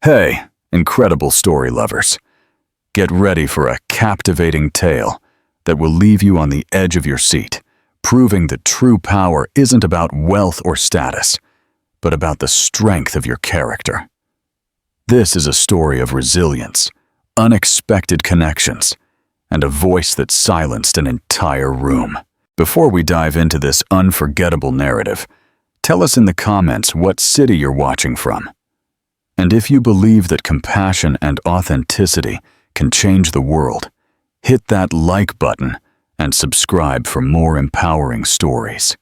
Hey, incredible story lovers. Get ready for a captivating tale that will leave you on the edge of your seat, proving that true power isn't about wealth or status, but about the strength of your character. This is a story of resilience, unexpected connections, and a voice that silenced an entire room. Before we dive into this unforgettable narrative, tell us in the comments what city you're watching from. And if you believe that compassion and authenticity can change the world, hit that like button and subscribe for more empowering stories.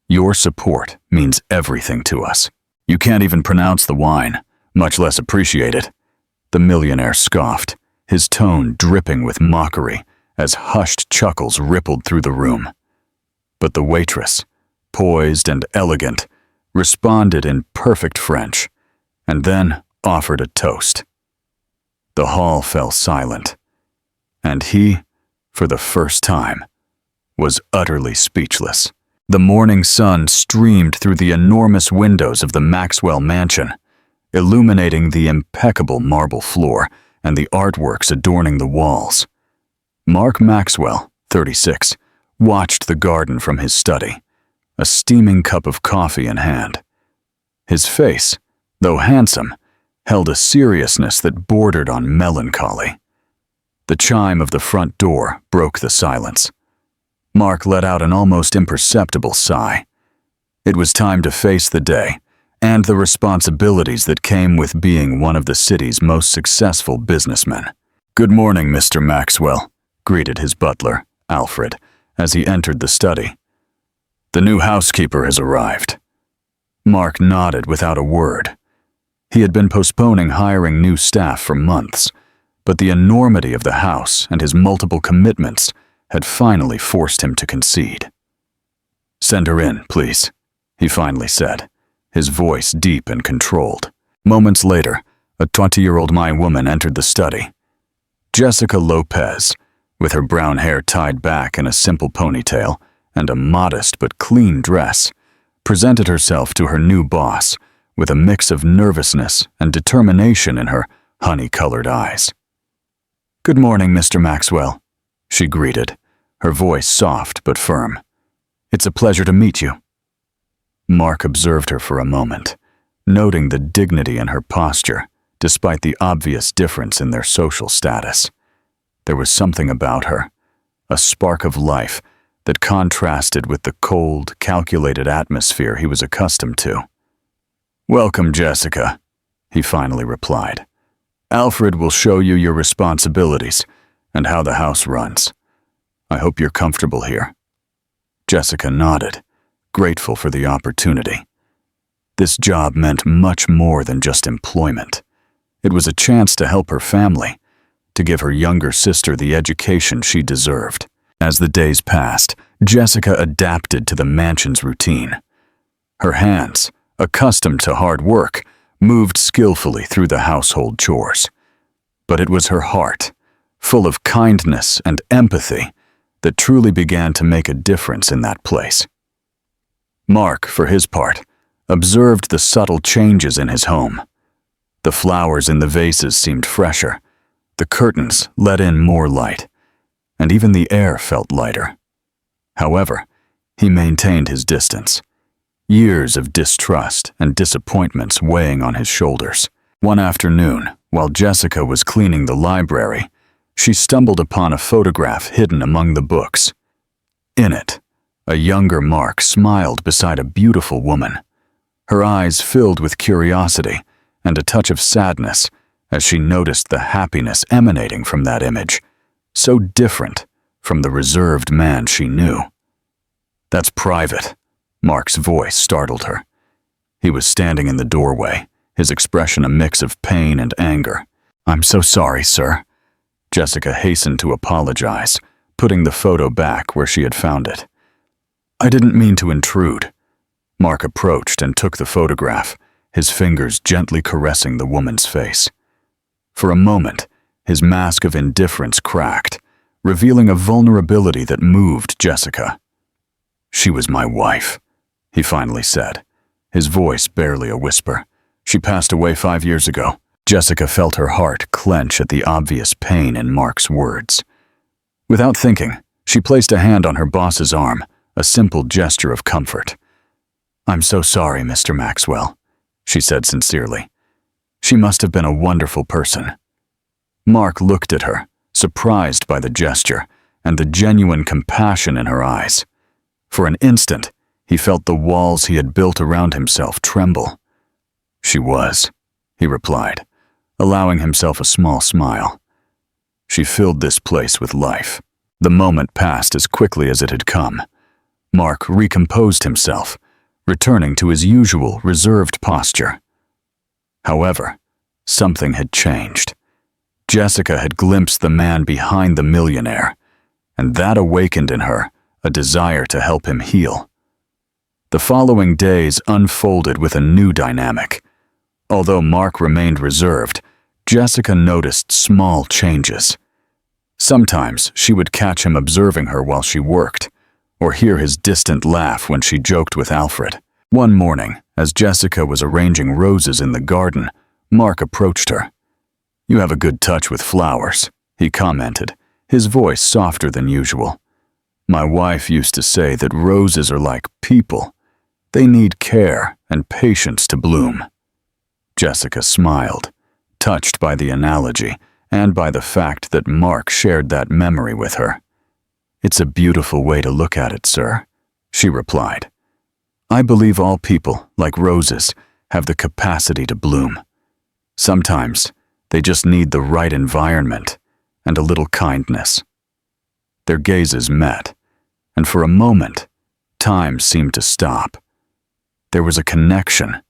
Your support means everything to us. You can't even pronounce the wine, much less appreciate it. The millionaire scoffed, his tone dripping with mockery as hushed chuckles rippled through the room. But the waitress, poised and elegant, responded in perfect French, and then offered a toast. The hall fell silent, and he, for the first time, was utterly speechless. The morning sun streamed through the enormous windows of the Maxwell mansion, illuminating the impeccable marble floor and the artworks adorning the walls. Mark Maxwell, 36, watched the garden from his study, a steaming cup of coffee in hand. His face, though handsome, held a seriousness that bordered on melancholy. The chime of the front door broke the silence. Mark let out an almost imperceptible sigh. It was time to face the day and the responsibilities that came with being one of the city's most successful businessmen. "Good morning, Mr. Maxwell," greeted his butler, Alfred, as he entered the study. "The new housekeeper has arrived." Mark nodded without a word. He had been postponing hiring new staff for months, but the enormity of the house and his multiple commitments had finally forced him to concede. "Send her in, please," he finally said, his voice deep and controlled. Moments later, a 20-year-old woman entered the study. Jessica Lopez, with her brown hair tied back in a simple ponytail and a modest but clean dress, presented herself to her new boss with a mix of nervousness and determination in her honey-colored eyes. "Good morning, Mr. Maxwell," she greeted, her voice soft but firm. "It's a pleasure to meet you." Mark observed her for a moment, noting the dignity in her posture, despite the obvious difference in their social status. There was something about her, a spark of life that contrasted with the cold, calculated atmosphere he was accustomed to. "Welcome, Jessica," he finally replied. "Alfred will show you your responsibilities and how the house runs. I hope you're comfortable here." Jessica nodded, grateful for the opportunity. This job meant much more than just employment. It was a chance to help her family, to give her younger sister the education she deserved. As the days passed, Jessica adapted to the mansion's routine. Her hands, accustomed to hard work, moved skillfully through the household chores. But it was her heart, full of kindness and empathy, that truly began to make a difference in that place. Mark, for his part, observed the subtle changes in his home. The flowers in the vases seemed fresher, the curtains let in more light, and even the air felt lighter. However, he maintained his distance, years of distrust and disappointments weighing on his shoulders. One afternoon, while Jessica was cleaning the library, she stumbled upon a photograph hidden among the books. In it, a younger Mark smiled beside a beautiful woman, her eyes filled with curiosity and a touch of sadness as she noticed the happiness emanating from that image, so different from the reserved man she knew. "That's private," Mark's voice startled her. He was standing in the doorway, his expression a mix of pain and anger. "I'm so sorry, sir." Jessica hastened to apologize, putting the photo back where she had found it. "I didn't mean to intrude." Mark approached and took the photograph, his fingers gently caressing the woman's face. For a moment, his mask of indifference cracked, revealing a vulnerability that moved Jessica. "She was my wife," he finally said, his voice barely a whisper. "She passed away 5 years ago. Jessica felt her heart clench at the obvious pain in Mark's words. Without thinking, she placed a hand on her boss's arm, a simple gesture of comfort. "I'm so sorry, Mr. Maxwell," she said sincerely. "She must have been a wonderful person." Mark looked at her, surprised by the gesture and the genuine compassion in her eyes. For an instant, he felt the walls he had built around himself tremble. "She was," he replied, allowing himself a small smile. "She filled this place with life." The moment passed as quickly as it had come. Mark recomposed himself, returning to his usual reserved posture. However, something had changed. Jessica had glimpsed the man behind the millionaire, and that awakened in her a desire to help him heal. The following days unfolded with a new dynamic. Although Mark remained reserved, Jessica noticed small changes. Sometimes she would catch him observing her while she worked, or hear his distant laugh when she joked with Alfred. One morning, as Jessica was arranging roses in the garden, Mark approached her. "You have a good touch with flowers," he commented, his voice softer than usual. "My wife used to say that roses are like people. They need care and patience to bloom." Jessica smiled, touched by the analogy and by the fact that Mark shared that memory with her. "It's a beautiful way to look at it, sir," she replied. "I believe all people, like roses, have the capacity to bloom. Sometimes they just need the right environment and a little kindness." Their gazes met, and for a moment, time seemed to stop. There was a connection,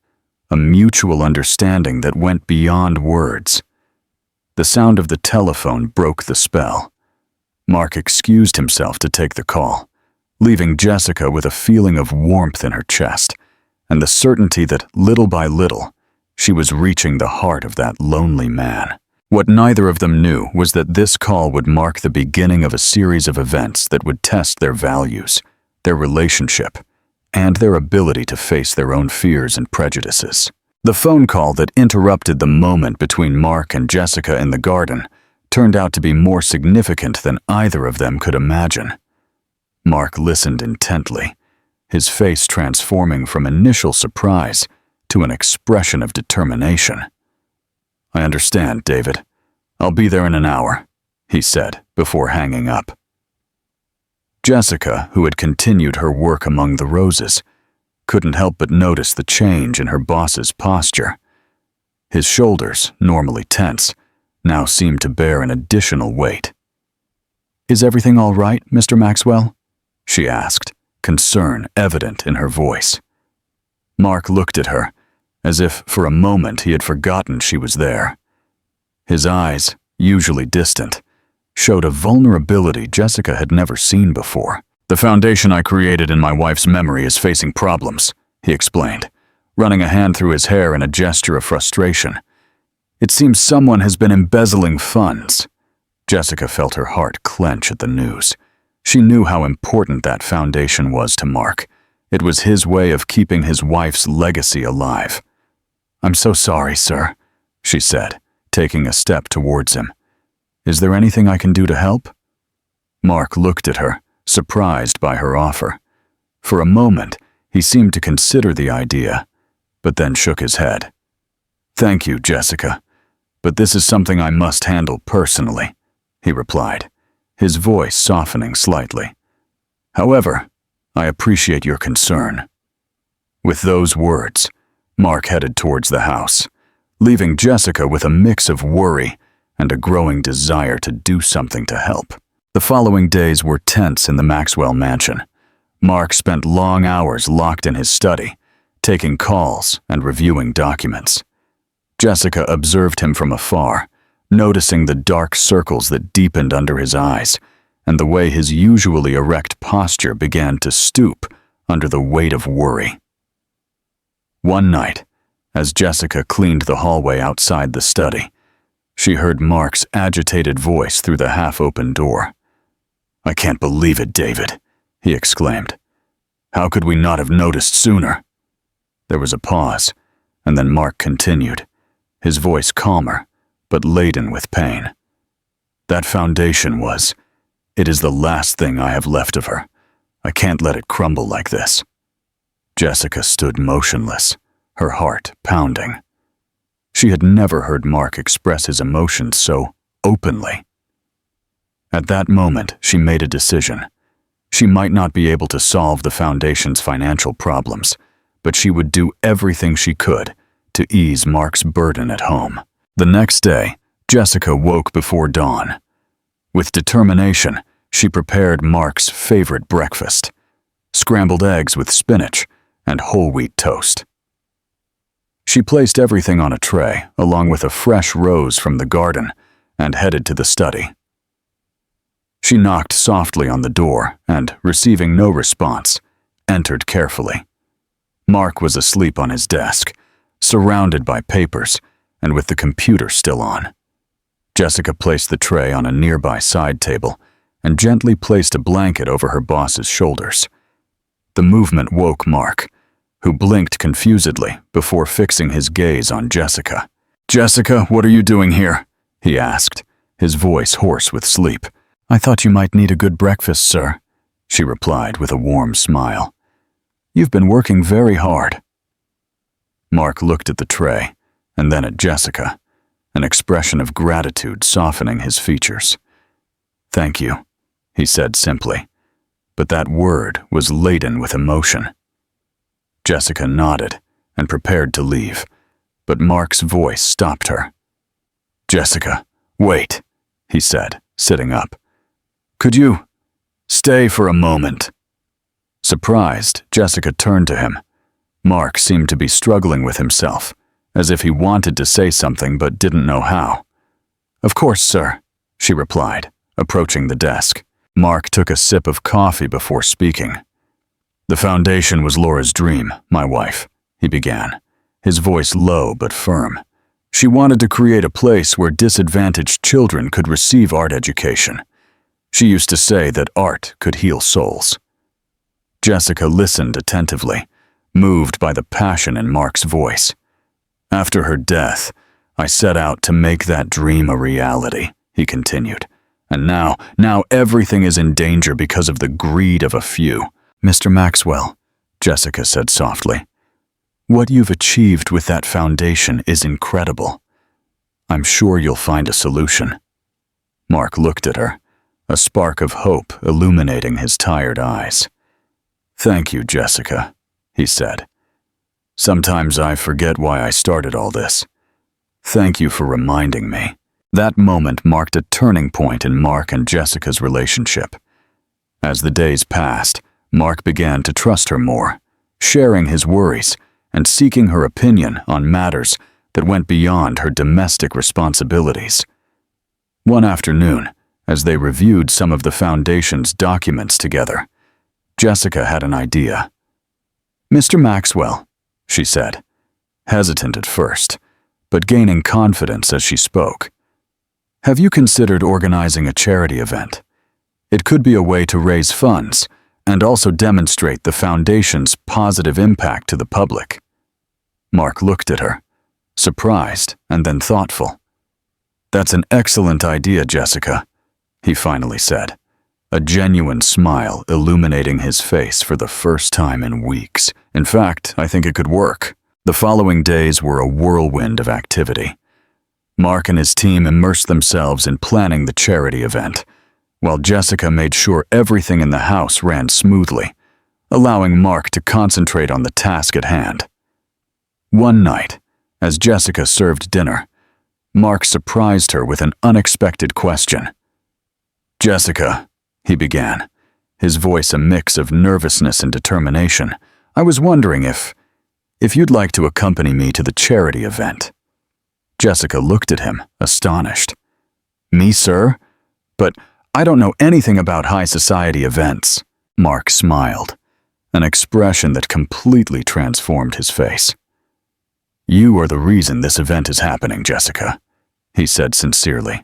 a mutual understanding that went beyond words. The sound of the telephone broke the spell. Mark excused himself to take the call, leaving Jessica with a feeling of warmth in her chest and the certainty that, little by little, she was reaching the heart of that lonely man. What neither of them knew was that this call would mark the beginning of a series of events that would test their values, their relationship, and their ability to face their own fears and prejudices. The phone call that interrupted the moment between Mark and Jessica in the garden turned out to be more significant than either of them could imagine. Mark listened intently, his face transforming from initial surprise to an expression of determination. "I understand, David. I'll be there in an hour," he said before hanging up. Jessica, who had continued her work among the roses, couldn't help but notice the change in her boss's posture. His shoulders, normally tense, now seemed to bear an additional weight. "Is everything all right, Mr. Maxwell?" she asked, concern evident in her voice. Mark looked at her, as if for a moment he had forgotten she was there. His eyes, usually distant, showed a vulnerability Jessica had never seen before. "The foundation I created in my wife's memory is facing problems," he explained, running a hand through his hair in a gesture of frustration. "It seems someone has been embezzling funds." Jessica felt her heart clench at the news. She knew how important that foundation was to Mark. It was his way of keeping his wife's legacy alive. "I'm so sorry, sir," she said, taking a step towards him. "Is there anything I can do to help?" Mark looked at her, surprised by her offer. For a moment, he seemed to consider the idea, but then shook his head. "Thank you, Jessica, but this is something I must handle personally," he replied, his voice softening slightly. "However, I appreciate your concern." With those words, Mark headed towards the house, leaving Jessica with a mix of worry and a growing desire to do something to help. The following days were tense in the Maxwell mansion. Mark spent long hours locked in his study, taking calls and reviewing documents. Jessica observed him from afar, noticing the dark circles that deepened under his eyes and the way his usually erect posture began to stoop under the weight of worry. One night, as Jessica cleaned the hallway outside the study, she heard Mark's agitated voice through the half-open door. "I can't believe it, David," he exclaimed. "How could we not have noticed sooner?" There was a pause, and then Mark continued, his voice calmer, but laden with pain. That foundation it is the last thing I have left of her. I can't let it crumble like this. Jessica stood motionless, her heart pounding. She had never heard Mark express his emotions so openly. At that moment, she made a decision. She might not be able to solve the foundation's financial problems, but she would do everything she could to ease Mark's burden at home. The next day, Jessica woke before dawn. With determination, she prepared Mark's favorite breakfast: scrambled eggs with spinach and whole wheat toast. She placed everything on a tray, along with a fresh rose from the garden, and headed to the study. She knocked softly on the door and, receiving no response, entered carefully. Mark was asleep on his desk, surrounded by papers, and with the computer still on. Jessica placed the tray on a nearby side table and gently placed a blanket over her boss's shoulders. The movement woke Mark, who blinked confusedly before fixing his gaze on Jessica. "Jessica, what are you doing here?" he asked, his voice hoarse with sleep. "I thought you might need a good breakfast, sir," she replied with a warm smile. "You've been working very hard." Mark looked at the tray and then at Jessica, an expression of gratitude softening his features. "Thank you," he said simply, but that word was laden with emotion. Jessica nodded and prepared to leave, but Mark's voice stopped her. "Jessica, wait," he said, sitting up. "Could you stay for a moment?" Surprised, Jessica turned to him. Mark seemed to be struggling with himself, as if he wanted to say something but didn't know how. "Of course, sir," she replied, approaching the desk. Mark took a sip of coffee before speaking. "The foundation was Laura's dream, my wife," he began, his voice low but firm. "She wanted to create a place where disadvantaged children could receive art education. She used to say that art could heal souls." Jessica listened attentively, moved by the passion in Mark's voice. "After her death, I set out to make that dream a reality," he continued. "And now everything is in danger because of the greed of a few." "Mr. Maxwell," Jessica said softly, "what you've achieved with that foundation is incredible. I'm sure you'll find a solution." Mark looked at her, a spark of hope illuminating his tired eyes. "Thank you, Jessica," he said. "Sometimes I forget why I started all this. Thank you for reminding me." That moment marked a turning point in Mark and Jessica's relationship. As the days passed, Mark began to trust her more, sharing his worries and seeking her opinion on matters that went beyond her domestic responsibilities. One afternoon, as they reviewed some of the foundation's documents together, Jessica had an idea. "Mr. Maxwell," she said, hesitant at first, but gaining confidence as she spoke, "have you considered organizing a charity event? It could be a way to raise funds and also demonstrate the foundation's positive impact to the public." Mark looked at her, surprised and then thoughtful. "That's an excellent idea, Jessica," he finally said, a genuine smile illuminating his face for the first time in weeks. "In fact, I think it could work." The following days were a whirlwind of activity. Mark and his team immersed themselves in planning the charity event, while Jessica made sure everything in the house ran smoothly, allowing Mark to concentrate on the task at hand. One night, as Jessica served dinner, Mark surprised her with an unexpected question. "Jessica," he began, his voice a mix of nervousness and determination, "I was wondering if you'd like to accompany me to the charity event." Jessica looked at him, astonished. "Me, sir? But I don't know anything about high society events." Mark smiled, an expression that completely transformed his face. "You are the reason this event is happening, Jessica," he said sincerely.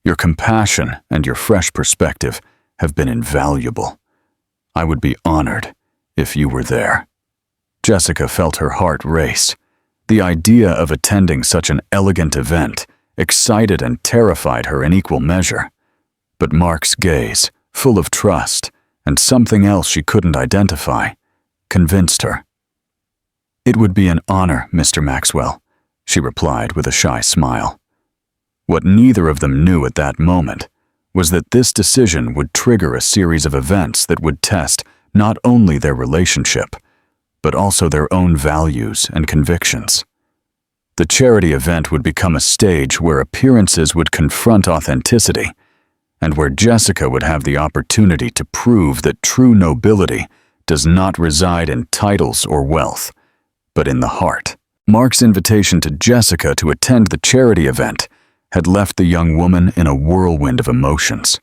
"Your compassion and your fresh perspective have been invaluable. I would be honored if you were there." Jessica felt her heart race. The idea of attending such an elegant event excited and terrified her in equal measure. But Mark's gaze, full of trust and something else she couldn't identify, convinced her. "It would be an honor, Mr. Maxwell," she replied with a shy smile. What neither of them knew at that moment was that this decision would trigger a series of events that would test not only their relationship, but also their own values and convictions. The charity event would become a stage where appearances would confront authenticity, and where Jessica would have the opportunity to prove that true nobility does not reside in titles or wealth, but in the heart. Mark's invitation to Jessica to attend the charity event had left the young woman in a whirlwind of emotions.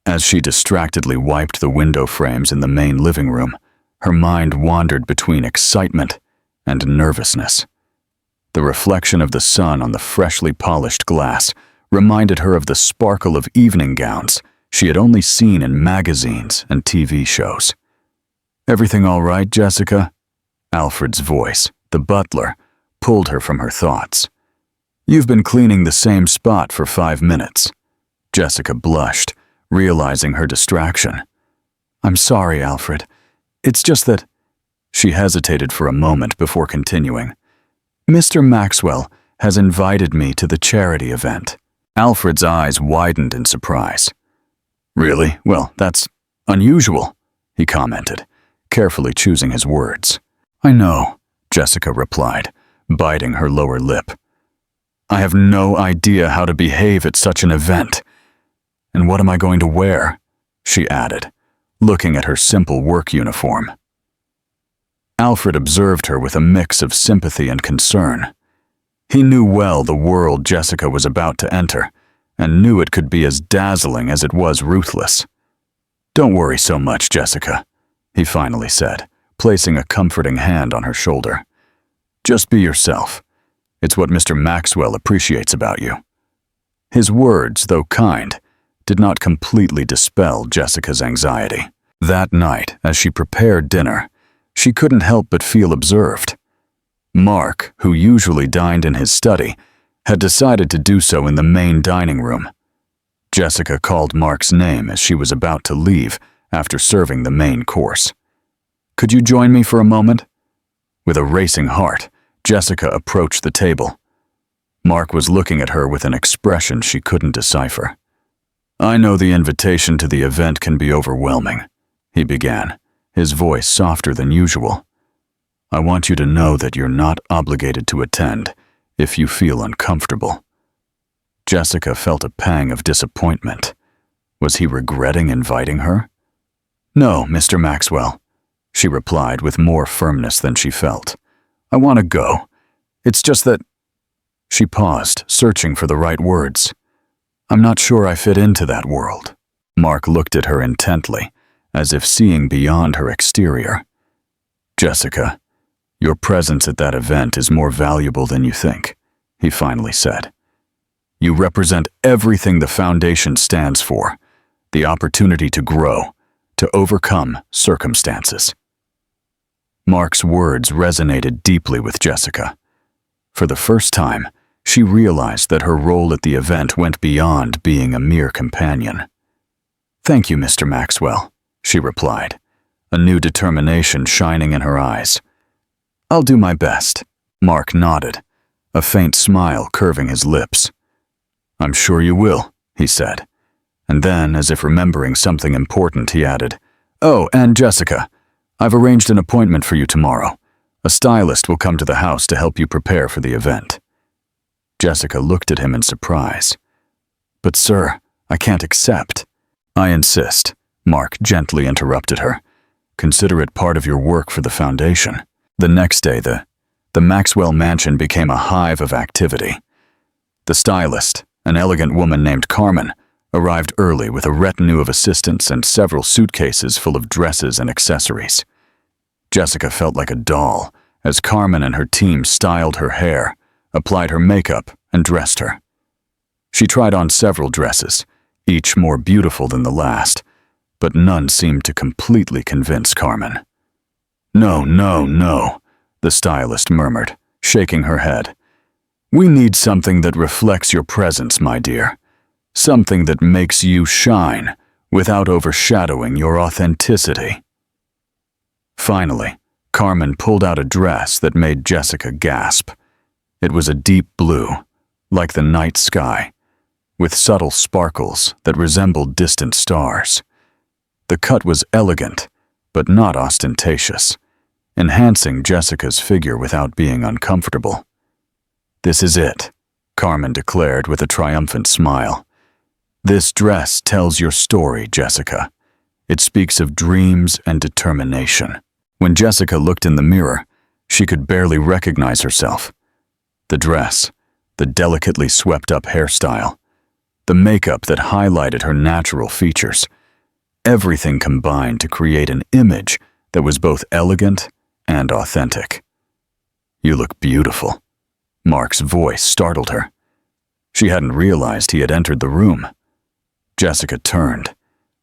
As she distractedly wiped the window frames in the main living room, her mind wandered between excitement and nervousness. The reflection of the sun on the freshly polished glass reminded her of the sparkle of evening gowns she had only seen in magazines and TV shows. "Everything all right, Jessica?" Alfred's voice, the butler, pulled her from her thoughts. "You've been cleaning the same spot for 5 minutes." Jessica blushed, realizing her distraction. "I'm sorry, Alfred. It's just that—" She hesitated for a moment before continuing. "Mr. Maxwell has invited me to the charity event." Alfred's eyes widened in surprise. "Really? Well, that's unusual," he commented, carefully choosing his words. "I know," Jessica replied, biting her lower lip. "I have no idea how to behave at such an event. And what am I going to wear?" she added, looking at her simple work uniform. Alfred observed her with a mix of sympathy and concern. He knew well the world Jessica was about to enter, and knew it could be as dazzling as it was ruthless. "Don't worry so much, Jessica," he finally said, placing a comforting hand on her shoulder. "Just be yourself. It's what Mr. Maxwell appreciates about you." His words, though kind, did not completely dispel Jessica's anxiety. That night, as she prepared dinner, she couldn't help but feel observed. Mark, who usually dined in his study, had decided to do so in the main dining room. Jessica called Mark's name as she was about to leave after serving the main course. "Could you join me for a moment?" With a racing heart, Jessica approached the table. Mark was looking at her with an expression she couldn't decipher. "I know the invitation to the event can be overwhelming," he began, his voice softer than usual. "I want you to know that you're not obligated to attend if you feel uncomfortable." Jessica felt a pang of disappointment. Was he regretting inviting her? "No, Mr. Maxwell," she replied with more firmness than she felt. "I want to go. It's just that—" She paused, searching for the right words. "I'm not sure I fit into that world." Mark looked at her intently, as if seeing beyond her exterior. "Jessica, your presence at that event is more valuable than you think," he finally said. "You represent everything the Foundation stands for, the opportunity to grow, to overcome circumstances." Mark's words resonated deeply with Jessica. For the first time, she realized that her role at the event went beyond being a mere companion. "Thank you, Mr. Maxwell," she replied, a new determination shining in her eyes. "I'll do my best." Mark nodded, a faint smile curving his lips. "I'm sure you will," he said. And then, as if remembering something important, he added, "Oh, and Jessica, I've arranged an appointment for you tomorrow. A stylist will come to the house to help you prepare for the event." Jessica looked at him in surprise. "But sir, I can't accept." "I insist," Mark gently interrupted her. "Consider it part of your work for the Foundation." The next day, the Maxwell mansion became a hive of activity. The stylist, an elegant woman named Carmen, arrived early with a retinue of assistants and several suitcases full of dresses and accessories. Jessica felt like a doll as Carmen and her team styled her hair, applied her makeup, and dressed her. She tried on several dresses, each more beautiful than the last, but none seemed to completely convince Carmen. No, the stylist murmured, shaking her head. "We need something that reflects your presence, my dear. Something that makes you shine without overshadowing your authenticity." Finally, Carmen pulled out a dress that made Jessica gasp. It was a deep blue, like the night sky, with subtle sparkles that resembled distant stars. The cut was elegant, but not ostentatious, enhancing Jessica's figure without being uncomfortable. "This is it," Carmen declared with a triumphant smile. "This dress tells your story, Jessica. It speaks of dreams and determination." When Jessica looked in the mirror, she could barely recognize herself. The dress, the delicately swept-up hairstyle, the makeup that highlighted her natural features, everything combined to create an image that was both elegant and authentic. "You look beautiful." Mark's voice startled her. She hadn't realized he had entered the room. Jessica turned,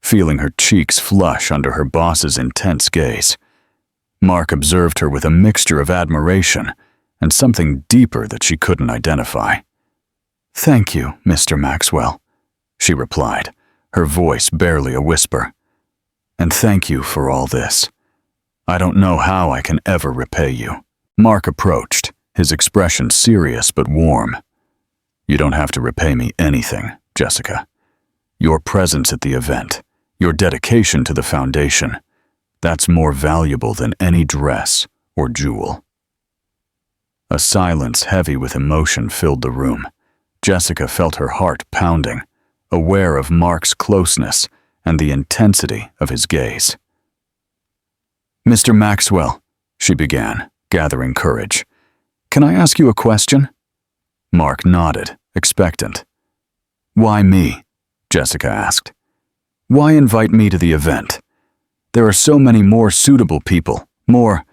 feeling her cheeks flush under her boss's intense gaze. Mark observed her with a mixture of admiration and something deeper that she couldn't identify. "Thank you, Mr. Maxwell," she replied, her voice barely a whisper. "And thank you for all this. I don't know how I can ever repay you." Mark approached, his expression serious but warm. "You don't have to repay me anything, Jessica. Your presence at the event, your dedication to the foundation, that's more valuable than any dress or jewel." A silence heavy with emotion filled the room. Jessica felt her heart pounding, aware of Mark's closeness and the intensity of his gaze. "Mr. Maxwell," she began, gathering courage, "can I ask you a question?" Mark nodded, expectant. "Why me?" Jessica asked. "Why invite me to the event? There are so many more suitable people, more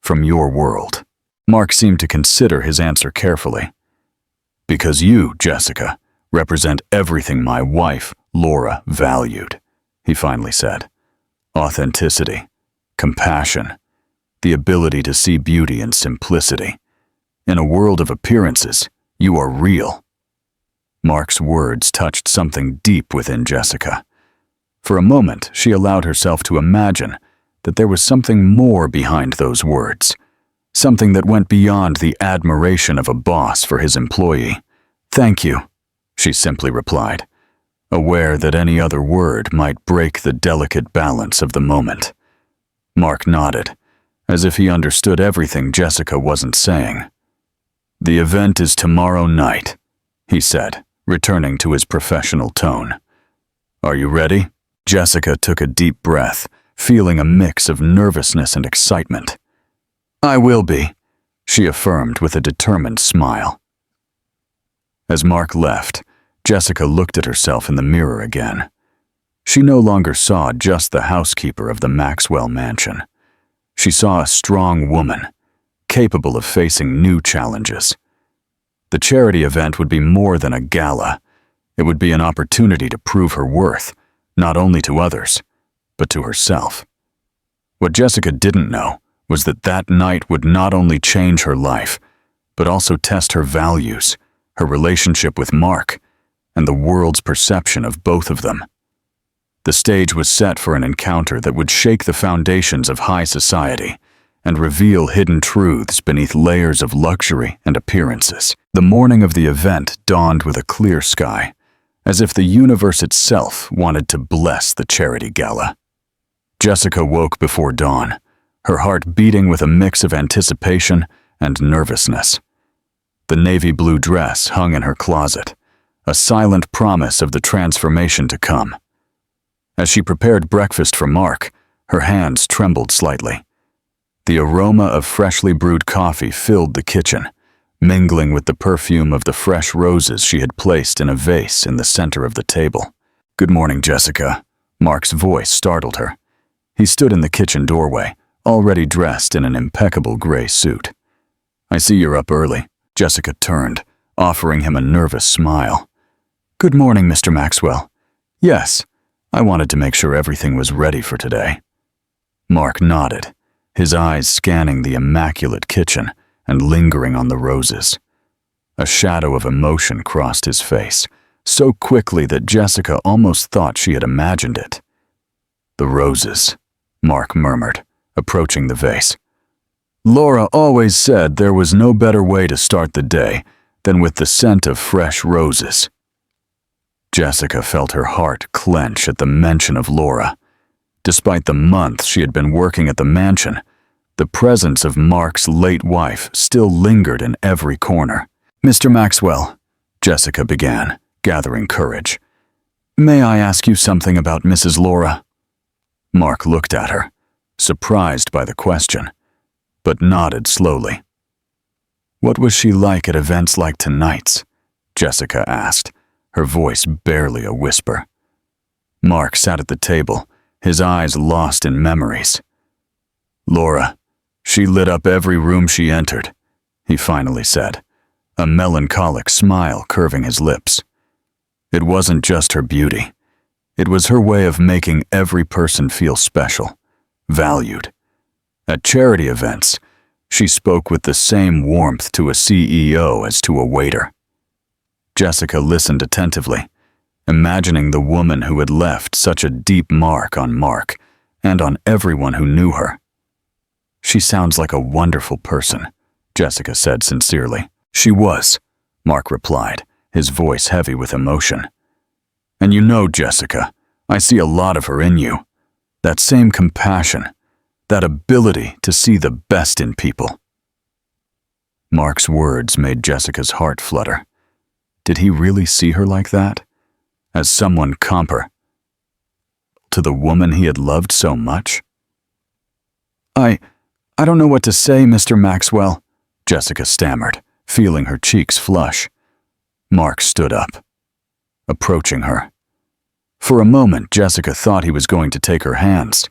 from your world." Mark seemed to consider his answer carefully. "Because you, Jessica, represent everything my wife, Laura, valued," he finally said. "Authenticity, compassion, the ability to see beauty in simplicity. In a world of appearances, you are real." Mark's words touched something deep within Jessica. For a moment, she allowed herself to imagine that there was something more behind those words, something that went beyond the admiration of a boss for his employee. "Thank you," she simply replied, aware that any other word might break the delicate balance of the moment. Mark nodded, as if he understood everything Jessica wasn't saying. "The event is tomorrow night," he said, returning to his professional tone. "Are you ready?" Jessica took a deep breath, feeling a mix of nervousness and excitement. "I will be," she affirmed with a determined smile. As Mark left, Jessica looked at herself in the mirror again. She no longer saw just the housekeeper of the Maxwell mansion. She saw a strong woman, capable of facing new challenges. The charity event would be more than a gala. It would be an opportunity to prove her worth, not only to others, but to herself. What Jessica didn't know was that that night would not only change her life, but also test her values, her relationship with Mark, and the world's perception of both of them. The stage was set for an encounter that would shake the foundations of high society and reveal hidden truths beneath layers of luxury and appearances. The morning of the event dawned with a clear sky, as if the universe itself wanted to bless the charity gala. Jessica woke before dawn, her heart beating with a mix of anticipation and nervousness. The navy blue dress hung in her closet, a silent promise of the transformation to come. As she prepared breakfast for Mark, her hands trembled slightly. The aroma of freshly brewed coffee filled the kitchen, mingling with the perfume of the fresh roses she had placed in a vase in the center of the table. "Good morning, Jessica." Mark's voice startled her. He stood in the kitchen doorway, already dressed in an impeccable gray suit. "I see you're up early." Jessica turned, offering him a nervous smile. "Good morning, Mr. Maxwell. Yes, I wanted to make sure everything was ready for today." Mark nodded, his eyes scanning the immaculate kitchen, and lingering on the roses. A shadow of emotion crossed his face, so quickly that Jessica almost thought she had imagined it. "The roses," Mark murmured, approaching the vase. "Laura always said there was no better way to start the day than with the scent of fresh roses." Jessica felt her heart clench at the mention of Laura. Despite the months she had been working at the mansion, the presence of Mark's late wife still lingered in every corner. "Mr. Maxwell," Jessica began, gathering courage, "may I ask you something about Mrs. Laura?" Mark looked at her, surprised by the question, but nodded slowly. "What was she like at events like tonight's?" Jessica asked, her voice barely a whisper. Mark sat at the table, his eyes lost in memories. "Laura, she lit up every room she entered," he finally said, a melancholic smile curving his lips. "It wasn't just her beauty. It was her way of making every person feel special, valued. At charity events, she spoke with the same warmth to a CEO as to a waiter." Jessica listened attentively, imagining the woman who had left such a deep mark on Mark and on everyone who knew her. "She sounds like a wonderful person," Jessica said sincerely. "She was," Mark replied, his voice heavy with emotion. "And you know, Jessica, I see a lot of her in you. That same compassion, that ability to see the best in people." Mark's words made Jessica's heart flutter. Did he really see her like that? As someone comparable to the woman he had loved so much? I don't know what to say, Mr. Maxwell," Jessica stammered, feeling her cheeks flush. Mark stood up, approaching her. For a moment, Jessica thought he was going to take her hands,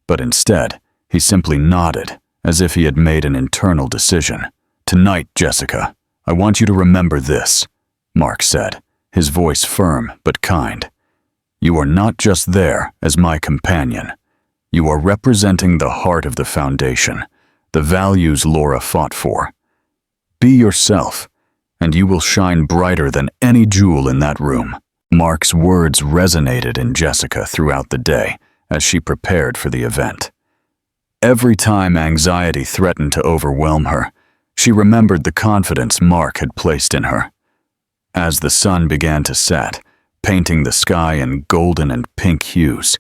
but instead, he simply nodded, as if he had made an internal decision. "Tonight, Jessica, I want you to remember this," Mark said, his voice firm but kind. "You are not just there as my companion. You are representing the heart of the foundation, the values Laura fought for. Be yourself, and you will shine brighter than any jewel in that room." Mark's words resonated in Jessica throughout the day as she prepared for the event. Every time anxiety threatened to overwhelm her, she remembered the confidence Mark had placed in her. As the sun began to set, painting the sky in golden and pink hues,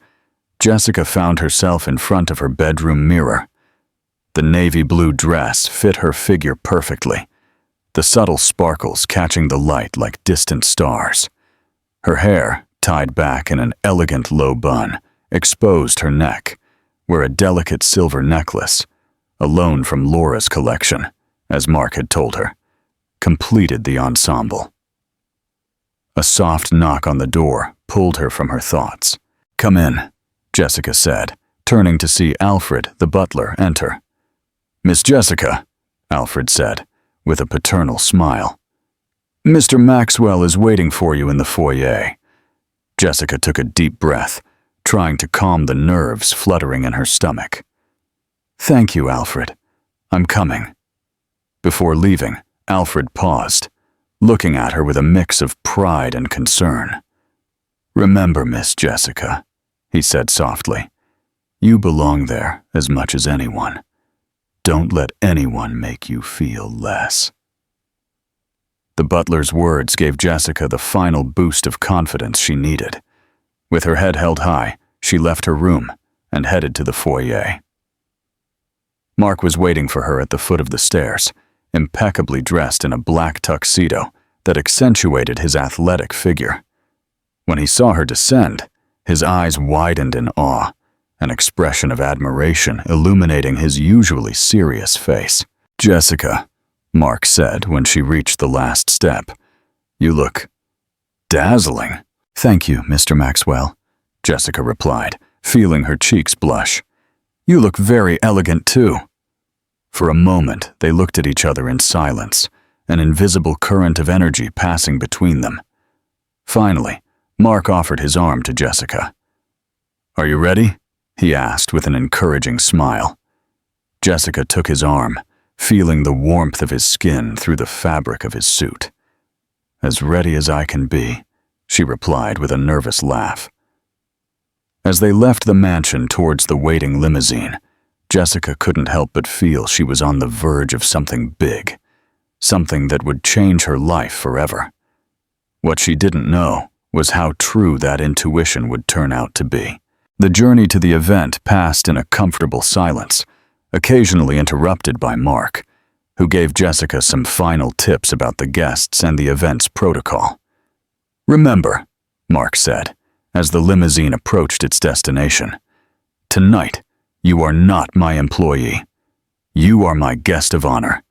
Jessica found herself in front of her bedroom mirror. The navy blue dress fit her figure perfectly, the subtle sparkles catching the light like distant stars. Her hair, tied back in an elegant low bun, exposed her neck, where a delicate silver necklace, a loan from Laura's collection, as Mark had told her, completed the ensemble. A soft knock on the door pulled her from her thoughts. "Come in," Jessica said, turning to see Alfred, the butler, enter. "Miss Jessica," Alfred said, with a paternal smile. "Mr. Maxwell is waiting for you in the foyer." Jessica took a deep breath, trying to calm the nerves fluttering in her stomach. "Thank you, Alfred. I'm coming." Before leaving, Alfred paused, looking at her with a mix of pride and concern. "Remember, Miss Jessica," he said softly, "you belong there as much as anyone. Don't let anyone make you feel less." The butler's words gave Jessica the final boost of confidence she needed. With her head held high, she left her room and headed to the foyer. Mark was waiting for her at the foot of the stairs, impeccably dressed in a black tuxedo that accentuated his athletic figure. When he saw her descend, his eyes widened in awe, an expression of admiration illuminating his usually serious face. "Jessica," Mark said when she reached the last step, "you look dazzling." "Thank you, Mr. Maxwell," Jessica replied, feeling her cheeks blush. "You look very elegant too." For a moment, they looked at each other in silence, an invisible current of energy passing between them. Finally, Mark offered his arm to Jessica. "Are you ready?" he asked with an encouraging smile. Jessica took his arm, feeling the warmth of his skin through the fabric of his suit. "As ready as I can be," she replied with a nervous laugh. As they left the mansion towards the waiting limousine, Jessica couldn't help but feel she was on the verge of something big, something that would change her life forever. What she didn't know was how true that intuition would turn out to be. The journey to the event passed in a comfortable silence, occasionally interrupted by Mark, who gave Jessica some final tips about the guests and the event's protocol. "Remember," Mark said, as the limousine approached its destination, "tonight, you are not my employee. You are my guest of honor,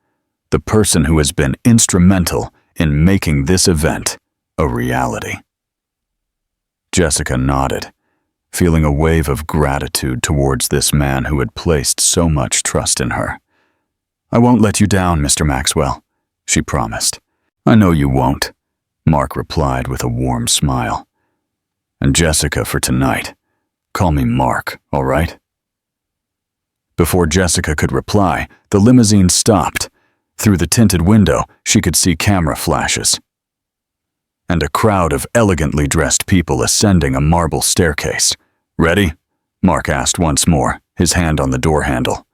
the person who has been instrumental in making this event a reality." Jessica nodded, feeling a wave of gratitude towards this man who had placed so much trust in her. "I won't let you down, Mr. Maxwell," she promised. "I know you won't," Mark replied with a warm smile. "And Jessica, for tonight, call me Mark, all right?" Before Jessica could reply, the limousine stopped. Through the tinted window, she could see camera flashes and a crowd of elegantly dressed people ascending a marble staircase. "Ready?" Mark asked once more, his hand on the door handle.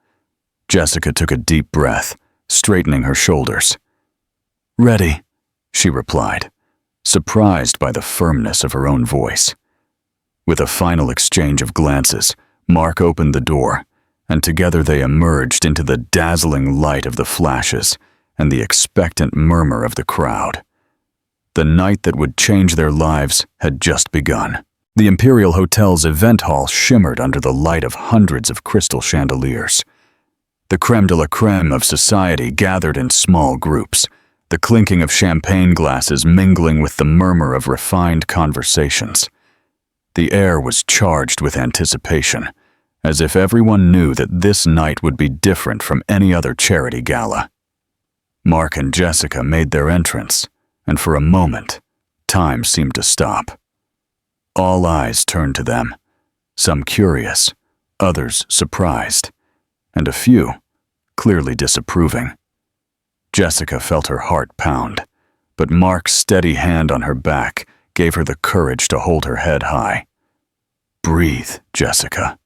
Jessica took a deep breath, straightening her shoulders. "Ready," she replied, surprised by the firmness of her own voice. With a final exchange of glances, Mark opened the door, and together they emerged into the dazzling light of the flashes and the expectant murmur of the crowd. The night that would change their lives had just begun. The Imperial Hotel's event hall shimmered under the light of hundreds of crystal chandeliers. The crème de la crème of society gathered in small groups, the clinking of champagne glasses mingling with the murmur of refined conversations. The air was charged with anticipation, as if everyone knew that this night would be different from any other charity gala. Mark and Jessica made their entrance, and for a moment, time seemed to stop. All eyes turned to them, some curious, others surprised, and a few clearly disapproving. Jessica felt her heart pound, but Mark's steady hand on her back gave her the courage to hold her head high. "Breathe, Jessica,"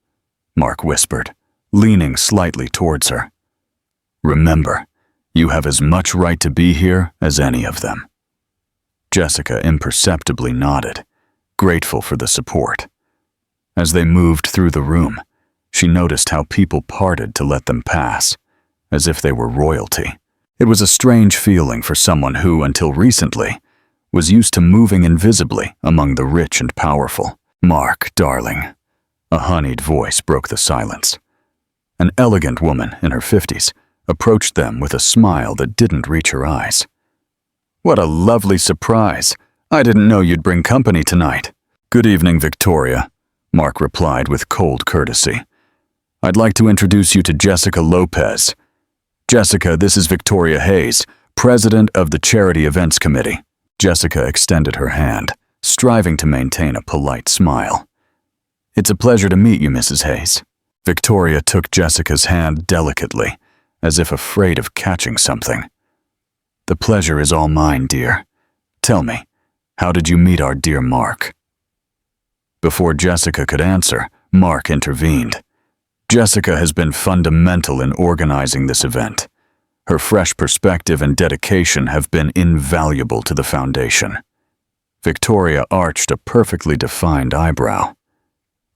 Mark whispered, leaning slightly towards her. "Remember, you have as much right to be here as any of them." Jessica imperceptibly nodded, grateful for the support. As they moved through the room, she noticed how people parted to let them pass, as if they were royalty. It was a strange feeling for someone who, until recently, was used to moving invisibly among the rich and powerful. "Mark, darling," a honeyed voice broke the silence. An elegant woman in her 50s approached them with a smile that didn't reach her eyes. "What a lovely surprise. I didn't know you'd bring company tonight." "Good evening, Victoria," Mark replied with cold courtesy. "I'd like to introduce you to Jessica Lopez. Jessica, this is Victoria Hayes, president of the Charity Events Committee." Jessica extended her hand, striving to maintain a polite smile. "It's a pleasure to meet you, Mrs. Hayes." Victoria took Jessica's hand delicately, as if afraid of catching something. "The pleasure is all mine, dear. Tell me, how did you meet our dear Mark?" Before Jessica could answer, Mark intervened. "Jessica has been fundamental in organizing this event. Her fresh perspective and dedication have been invaluable to the foundation." Victoria arched a perfectly defined eyebrow.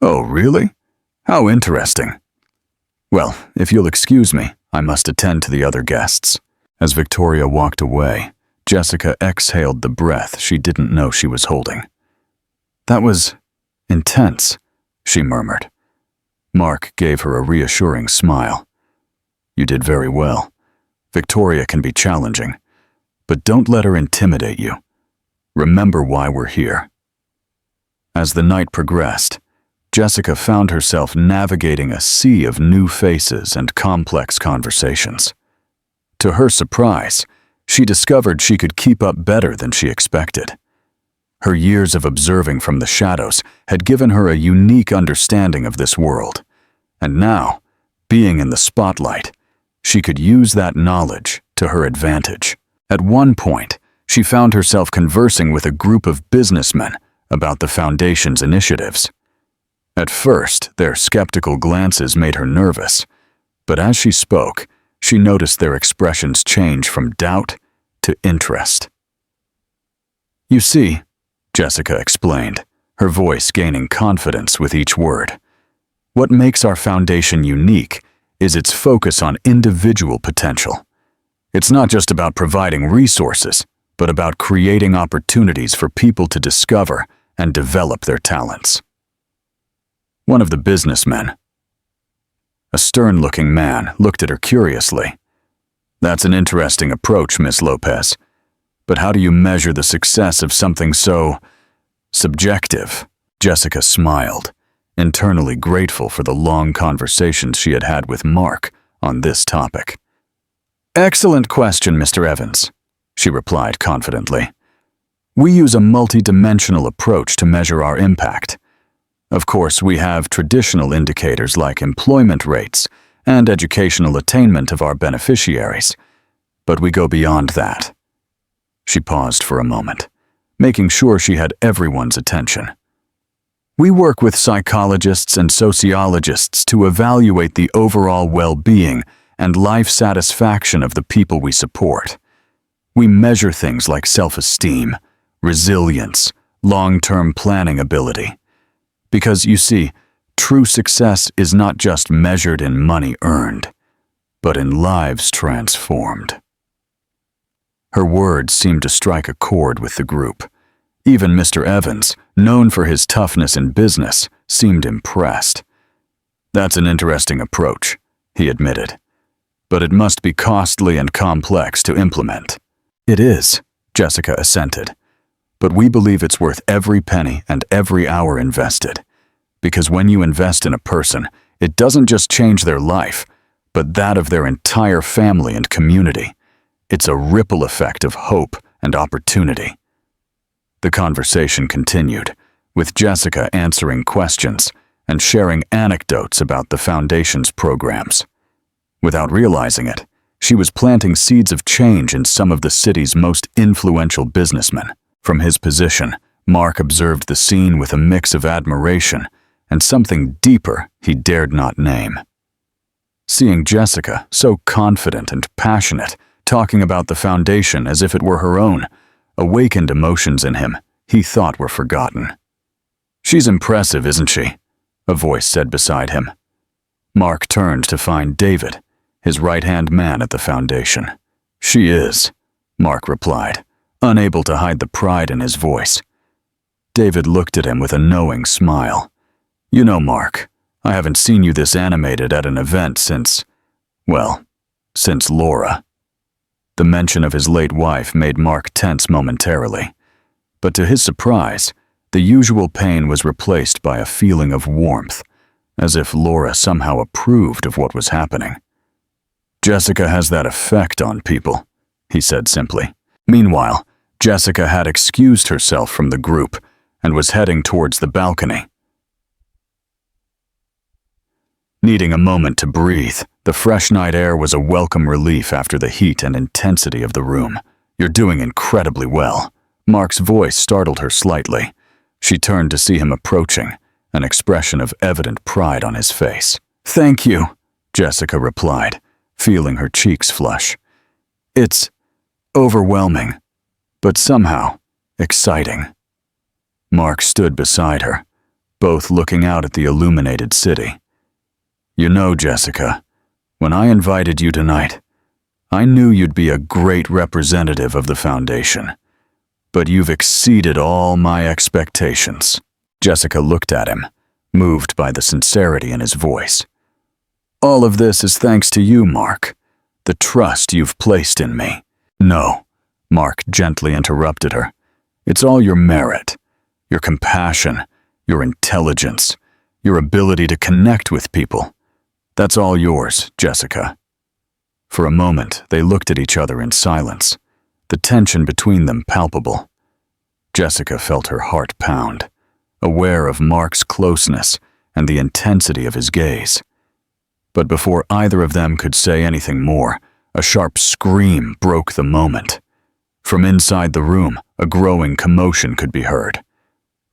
"Oh, really? How interesting. Well, if you'll excuse me, I must attend to the other guests." As Victoria walked away, Jessica exhaled the breath she didn't know she was holding. "That was intense," she murmured. Mark gave her a reassuring smile. "You did very well. Victoria can be challenging, but don't let her intimidate you. Remember why we're here." As the night progressed, Jessica found herself navigating a sea of new faces and complex conversations. To her surprise, she discovered she could keep up better than she expected. Her years of observing from the shadows had given her a unique understanding of this world, and now, being in the spotlight, She could use that knowledge to her advantage. At one point, she found herself conversing with a group of businessmen about the foundation's initiatives. At first, their skeptical glances made her nervous, but as she spoke, she noticed their expressions change from doubt to interest. "You see," Jessica explained, her voice gaining confidence with each word, "what makes our foundation unique is its focus on individual potential. It's not just about providing resources, but about creating opportunities for people to discover and develop their talents." One of the businessmen, a stern-looking man, looked at her curiously. "That's an interesting approach, Miss Lopez. But how do you measure the success of something so subjective?" Jessica smiled, internally grateful for the long conversations she had had with Mark on this topic. "Excellent question, Mr. Evans," she replied confidently. "We use a multi-dimensional approach to measure our impact. Of course, we have traditional indicators like employment rates and educational attainment of our beneficiaries, but we go beyond that." She paused for a moment, making sure she had everyone's attention. "We work with psychologists and sociologists to evaluate the overall well-being and life satisfaction of the people we support. We measure things like self-esteem, resilience, long-term planning ability. Because, you see, true success is not just measured in money earned, but in lives transformed." Her words seemed to strike a chord with the group. Even Mr. Evans, known for his toughness in business, seemed impressed. "That's an interesting approach," he admitted. "But it must be costly and complex to implement." "It is," Jessica assented. "But we believe it's worth every penny and every hour invested. Because when you invest in a person, it doesn't just change their life, but that of their entire family and community. It's a ripple effect of hope and opportunity." The conversation continued, with Jessica answering questions and sharing anecdotes about the Foundation's programs. Without realizing it, she was planting seeds of change in some of the city's most influential businessmen. From his position, Mark observed the scene with a mix of admiration and something deeper he dared not name. Seeing Jessica, so confident and passionate, talking about the Foundation as if it were her own, awakened emotions in him he thought were forgotten. "She's impressive, isn't she?" a voice said beside him. Mark turned to find David, his right-hand man at the Foundation. "She is," Mark replied, unable to hide the pride in his voice. David looked at him with a knowing smile. "You know, Mark, I haven't seen you this animated at an event since Laura." The mention of his late wife made Mark tense momentarily, but to his surprise, the usual pain was replaced by a feeling of warmth, as if Laura somehow approved of what was happening. "Jessica has that effect on people," he said simply. Meanwhile, Jessica had excused herself from the group and was heading towards the balcony. Needing a moment to breathe, the fresh night air was a welcome relief after the heat and intensity of the room. "You're doing incredibly well." Mark's voice startled her slightly. She turned to see him approaching, an expression of evident pride on his face. "Thank you," Jessica replied, feeling her cheeks flush. "It's overwhelming, but somehow exciting." Mark stood beside her, both looking out at the illuminated city. "You know, Jessica, when I invited you tonight, I knew you'd be a great representative of the Foundation. But you've exceeded all my expectations." Jessica looked at him, moved by the sincerity in his voice. "All of this is thanks to you, Mark. The trust you've placed in me." "No," Mark gently interrupted her. "It's all your merit, your compassion, your intelligence, your ability to connect with people. That's all yours, Jessica." For a moment, they looked at each other in silence, the tension between them palpable. Jessica felt her heart pound, aware of Mark's closeness and the intensity of his gaze. But before either of them could say anything more, a sharp scream broke the moment. From inside the room, a growing commotion could be heard.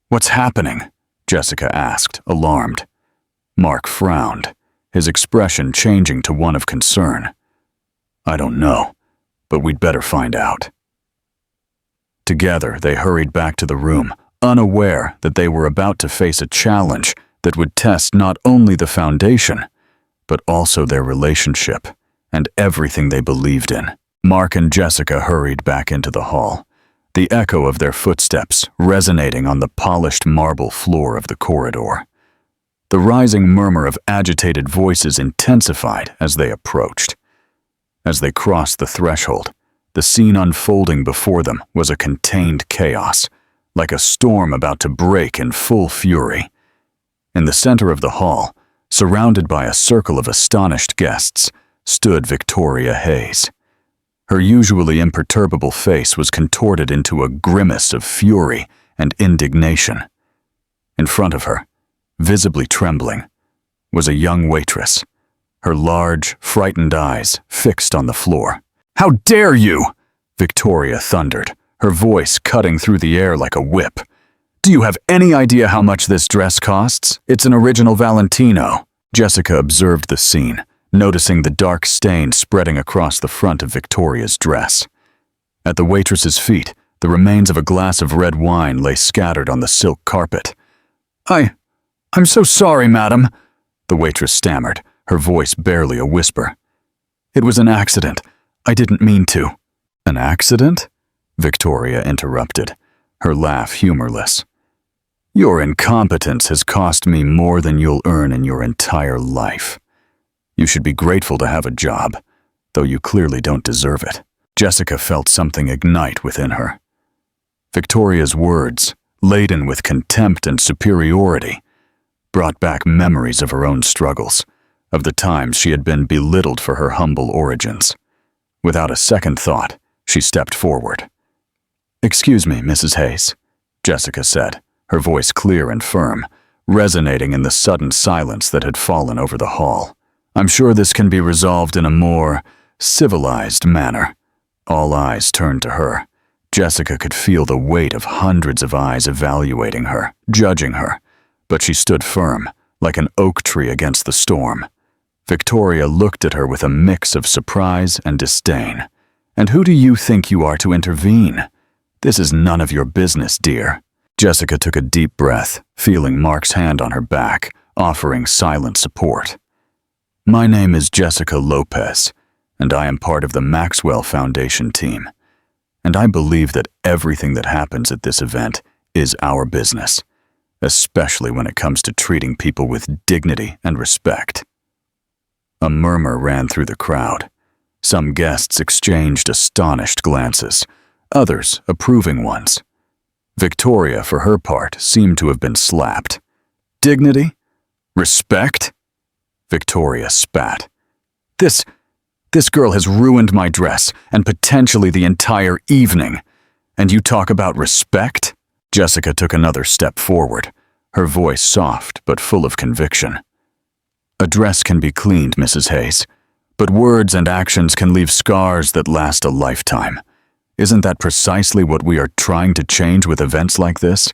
"What's happening?" Jessica asked, alarmed. Mark frowned, his expression changing to one of concern. "I don't know, but we'd better find out." Together, they hurried back to the room, unaware that they were about to face a challenge that would test not only the foundation, but also their relationship and everything they believed in. Mark and Jessica hurried back into the hall, the echo of their footsteps resonating on the polished marble floor of the corridor. The rising murmur of agitated voices intensified as they approached. As they crossed the threshold, the scene unfolding before them was a contained chaos, like a storm about to break in full fury. In the center of the hall, surrounded by a circle of astonished guests, stood Victoria Hayes. Her usually imperturbable face was contorted into a grimace of fury and indignation. In front of her, visibly trembling, was a young waitress, her large, frightened eyes fixed on the floor. "How dare you!" Victoria thundered, her voice cutting through the air like a whip. "Do you have any idea how much this dress costs? It's an original Valentino." Jessica observed the scene, noticing the dark stain spreading across the front of Victoria's dress. At the waitress's feet, the remains of a glass of red wine lay scattered on the silk carpet. I'm so sorry, madam," the waitress stammered, her voice barely a whisper. "It was an accident. I didn't mean to." "An accident?" Victoria interrupted, her laugh humorless. "Your incompetence has cost me more than you'll earn in your entire life. You should be grateful to have a job, though you clearly don't deserve it." Jessica felt something ignite within her. Victoria's words, laden with contempt and superiority, brought back memories of her own struggles, of the times she had been belittled for her humble origins. Without a second thought, she stepped forward. "Excuse me, Mrs. Hayes," Jessica said, her voice clear and firm, resonating in the sudden silence that had fallen over the hall. "I'm sure this can be resolved in a more civilized manner." All eyes turned to her. Jessica could feel the weight of hundreds of eyes evaluating her, judging her, but she stood firm, like an oak tree against the storm. Victoria looked at her with a mix of surprise and disdain. "And who do you think you are to intervene? This is none of your business, dear." Jessica took a deep breath, feeling Mark's hand on her back, offering silent support. "My name is Jessica Lopez, and I am part of the Maxwell Foundation team. And I believe that everything that happens at this event is our business, especially when it comes to treating people with dignity and respect." A murmur ran through the crowd. Some guests exchanged astonished glances, others approving ones. Victoria, for her part, seemed to have been slapped. "Dignity? Respect?" Victoria spat. This girl has ruined my dress and potentially the entire evening. And you talk about respect?" Jessica took another step forward, her voice soft but full of conviction. "A dress can be cleaned, Mrs. Hayes, but words and actions can leave scars that last a lifetime. Isn't that precisely what we are trying to change with events like this?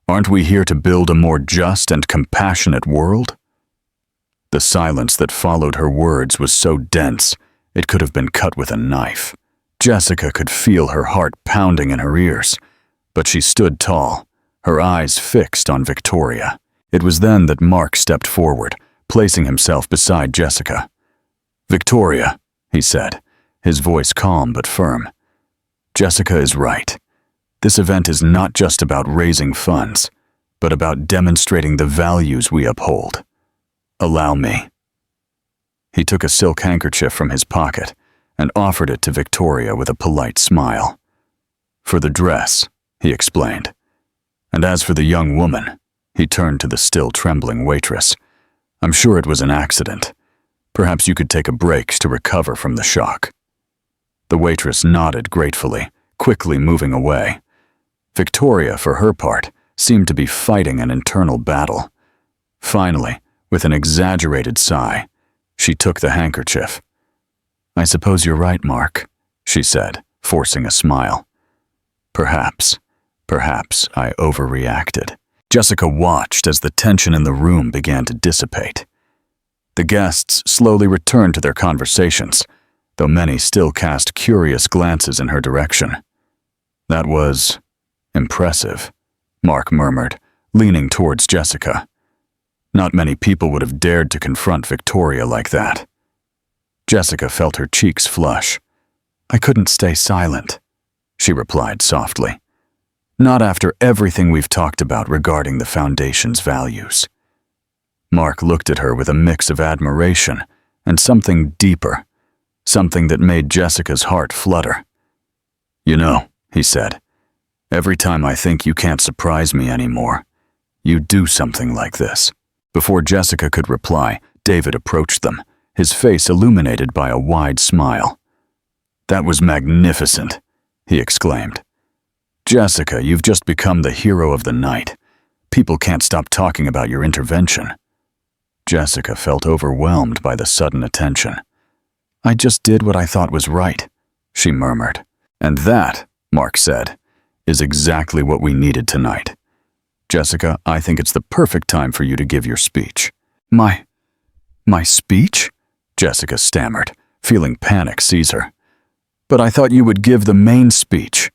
Aren't we here to build a more just and compassionate world?" The silence that followed her words was so dense, it could have been cut with a knife. Jessica could feel her heart pounding in her ears, but she stood tall, her eyes fixed on Victoria. It was then that Mark stepped forward, placing himself beside Jessica. "Victoria," he said, his voice calm but firm. "Jessica is right. This event is not just about raising funds, but about demonstrating the values we uphold. Allow me." He took a silk handkerchief from his pocket and offered it to Victoria with a polite smile. "For the dress," he explained. "And as for the young woman," he turned to the still trembling waitress, "I'm sure it was an accident. Perhaps you could take a break to recover from the shock." The waitress nodded gratefully, quickly moving away. Victoria, for her part, seemed to be fighting an internal battle. Finally, with an exaggerated sigh, She took the handkerchief. "I suppose you're right, Mark," she said, forcing a smile. Perhaps I overreacted." Jessica watched as the tension in the room began to dissipate. The guests slowly returned to their conversations, though many still cast curious glances in her direction. "That was impressive," Mark murmured, leaning towards Jessica. Not many people would have dared to confront Victoria like that. Jessica felt her cheeks flush. "I couldn't stay silent," she replied softly. "Not after everything we've talked about regarding the Foundation's values." Mark looked at her with a mix of admiration and something deeper, something that made Jessica's heart flutter. "You know," he said, "every time I think you can't surprise me anymore, you do something like this." Before Jessica could reply, David approached them, his face illuminated by a wide smile. "That was magnificent," he exclaimed. "Jessica, you've just become the hero of the night. People can't stop talking about your intervention." Jessica felt overwhelmed by the sudden attention. "I just did what I thought was right," she murmured. "And that," Mark said, "is exactly what we needed tonight. Jessica, I think it's the perfect time for you to give your speech." My speech?" Jessica stammered, feeling panic seize her. "But I thought you would give the main speech."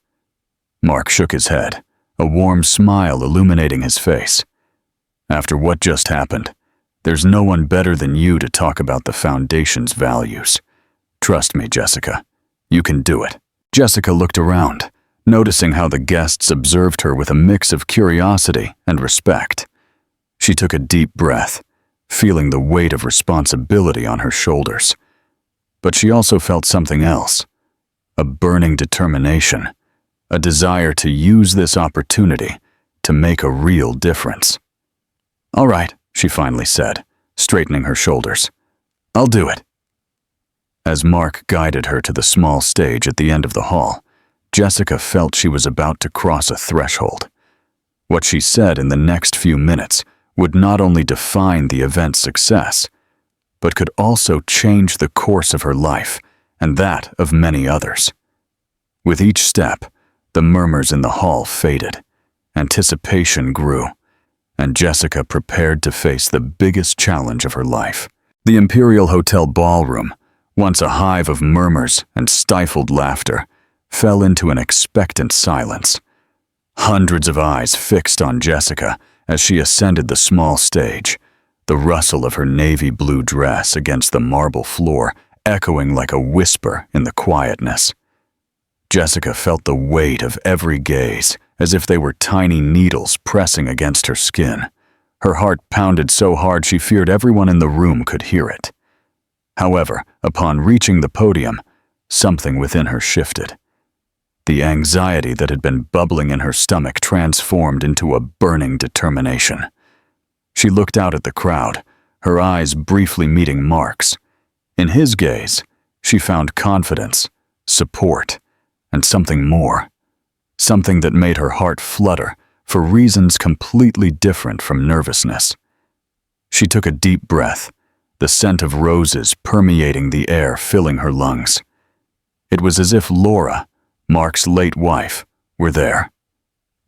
Mark shook his head, a warm smile illuminating his face. "After what just happened, there's no one better than you to talk about the Foundation's values. Trust me, Jessica, you can do it." Jessica looked around, noticing how the guests observed her with a mix of curiosity and respect. She took a deep breath, feeling the weight of responsibility on her shoulders. But she also felt something else, a burning determination, a desire to use this opportunity to make a real difference. "All right," she finally said, straightening her shoulders. "I'll do it." As Mark guided her to the small stage at the end of the hall, Jessica felt she was about to cross a threshold. What she said in the next few minutes would not only define the event's success, but could also change the course of her life and that of many others. With each step, the murmurs in the hall faded, anticipation grew, and Jessica prepared to face the biggest challenge of her life. The Imperial Hotel ballroom, once a hive of murmurs and stifled laughter, fell into an expectant silence. Hundreds of eyes fixed on Jessica as she ascended the small stage, the rustle of her navy blue dress against the marble floor echoing like a whisper in the quietness. Jessica felt the weight of every gaze, as if they were tiny needles pressing against her skin. Her heart pounded so hard she feared everyone in the room could hear it. However, upon reaching the podium, something within her shifted. The anxiety that had been bubbling in her stomach transformed into a burning determination. She looked out at the crowd, her eyes briefly meeting Mark's. In his gaze, she found confidence, support, and something more. Something that made her heart flutter for reasons completely different from nervousness. She took a deep breath, the scent of roses permeating the air filling her lungs. It was as if Laura, Mark's late wife, were there,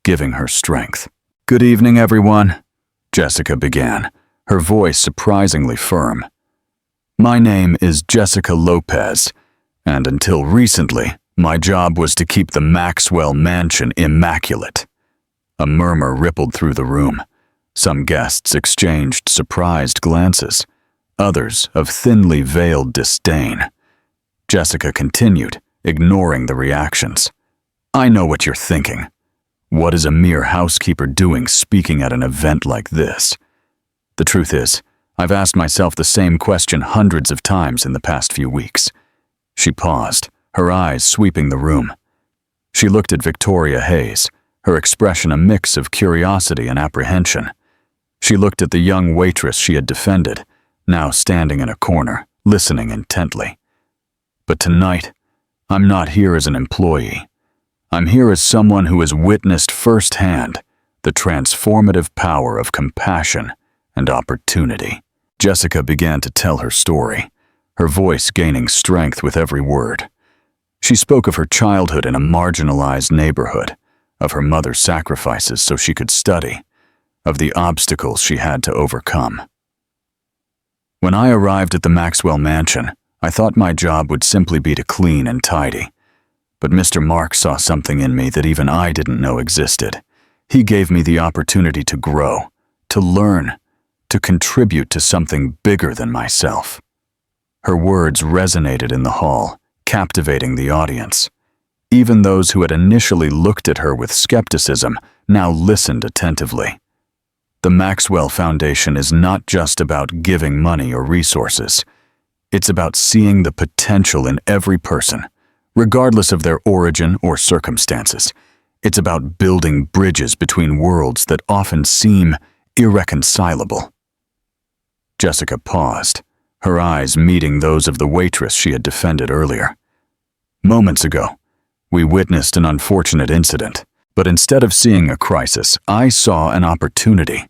giving her strength. "Good evening, everyone," Jessica began, her voice surprisingly firm. "My name is Jessica Lopez, and until recently, my job was to keep the Maxwell mansion immaculate." A murmur rippled through the room. Some guests exchanged surprised glances, others of thinly veiled disdain. Jessica continued, ignoring the reactions. "I know what you're thinking. What is a mere housekeeper doing speaking at an event like this? The truth is, I've asked myself the same question hundreds of times in the past few weeks." She paused, her eyes sweeping the room. She looked at Victoria Hayes, her expression a mix of curiosity and apprehension. She looked at the young waitress she had defended, now standing in a corner, listening intently. "But tonight, I'm not here as an employee. I'm here as someone who has witnessed firsthand the transformative power of compassion and opportunity." Jessica began to tell her story, her voice gaining strength with every word. She spoke of her childhood in a marginalized neighborhood, of her mother's sacrifices so she could study, of the obstacles she had to overcome. When I arrived at the Maxwell mansion, I thought my job would simply be to clean and tidy. But Mr. Mark saw something in me that even I didn't know existed. He gave me the opportunity to grow, to learn, to contribute to something bigger than myself. Her words resonated in the hall, captivating the audience. Even those who had initially looked at her with skepticism now listened attentively. The Maxwell Foundation is not just about giving money or resources. It's about seeing the potential in every person, regardless of their origin or circumstances. It's about building bridges between worlds that often seem irreconcilable. Jessica paused, her eyes meeting those of the waitress she had defended earlier. Moments ago, we witnessed an unfortunate incident, but instead of seeing a crisis, I saw an opportunity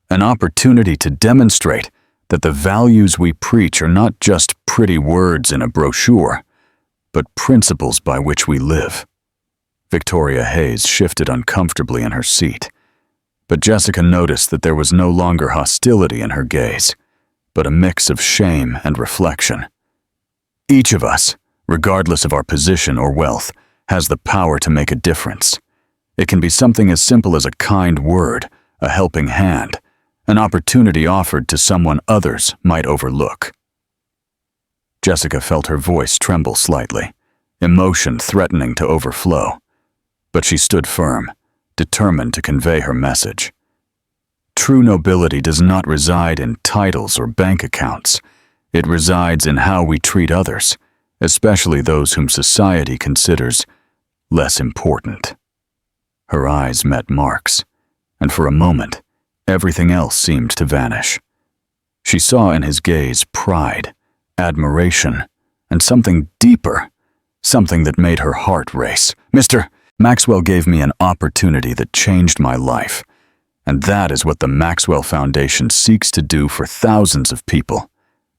to demonstrate that the values we preach are not just pretty words in a brochure, but principles by which we live. Victoria Hayes shifted uncomfortably in her seat, but Jessica noticed that there was no longer hostility in her gaze, but a mix of shame and reflection. Each of us, regardless of our position or wealth, has the power to make a difference. It can be something as simple as a kind word, a helping hand, an opportunity offered to someone others might overlook. Jessica felt her voice tremble slightly, emotion threatening to overflow, but she stood firm, determined to convey her message. True nobility does not reside in titles or bank accounts. It resides in how we treat others, especially those whom society considers less important. Her eyes met Mark's, and for a moment, everything else seemed to vanish. She saw in his gaze pride, admiration, and something deeper, something that made her heart race. Mr. Maxwell gave me an opportunity that changed my life, and that is what the Maxwell Foundation seeks to do for thousands of people.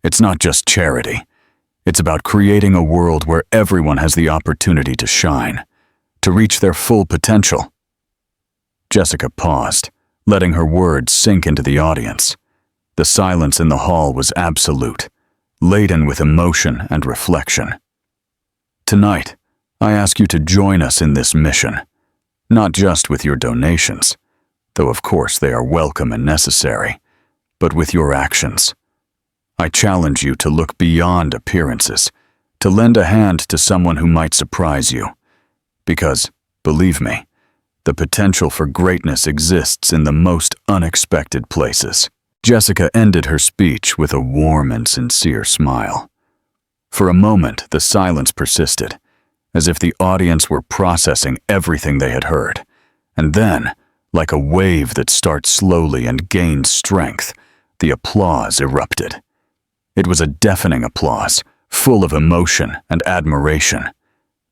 It's not just charity. It's about creating a world where everyone has the opportunity to shine, to reach their full potential. Jessica paused, letting her words sink into the audience. The silence in the hall was absolute, laden with emotion and reflection. Tonight, I ask you to join us in this mission, not just with your donations, though of course they are welcome and necessary, but with your actions. I challenge you to look beyond appearances, to lend a hand to someone who might surprise you. Because, believe me, the potential for greatness exists in the most unexpected places. Jessica ended her speech with a warm and sincere smile. For a moment, the silence persisted, as if the audience were processing everything they had heard. And then, like a wave that starts slowly and gains strength, the applause erupted. It was a deafening applause, full of emotion and admiration.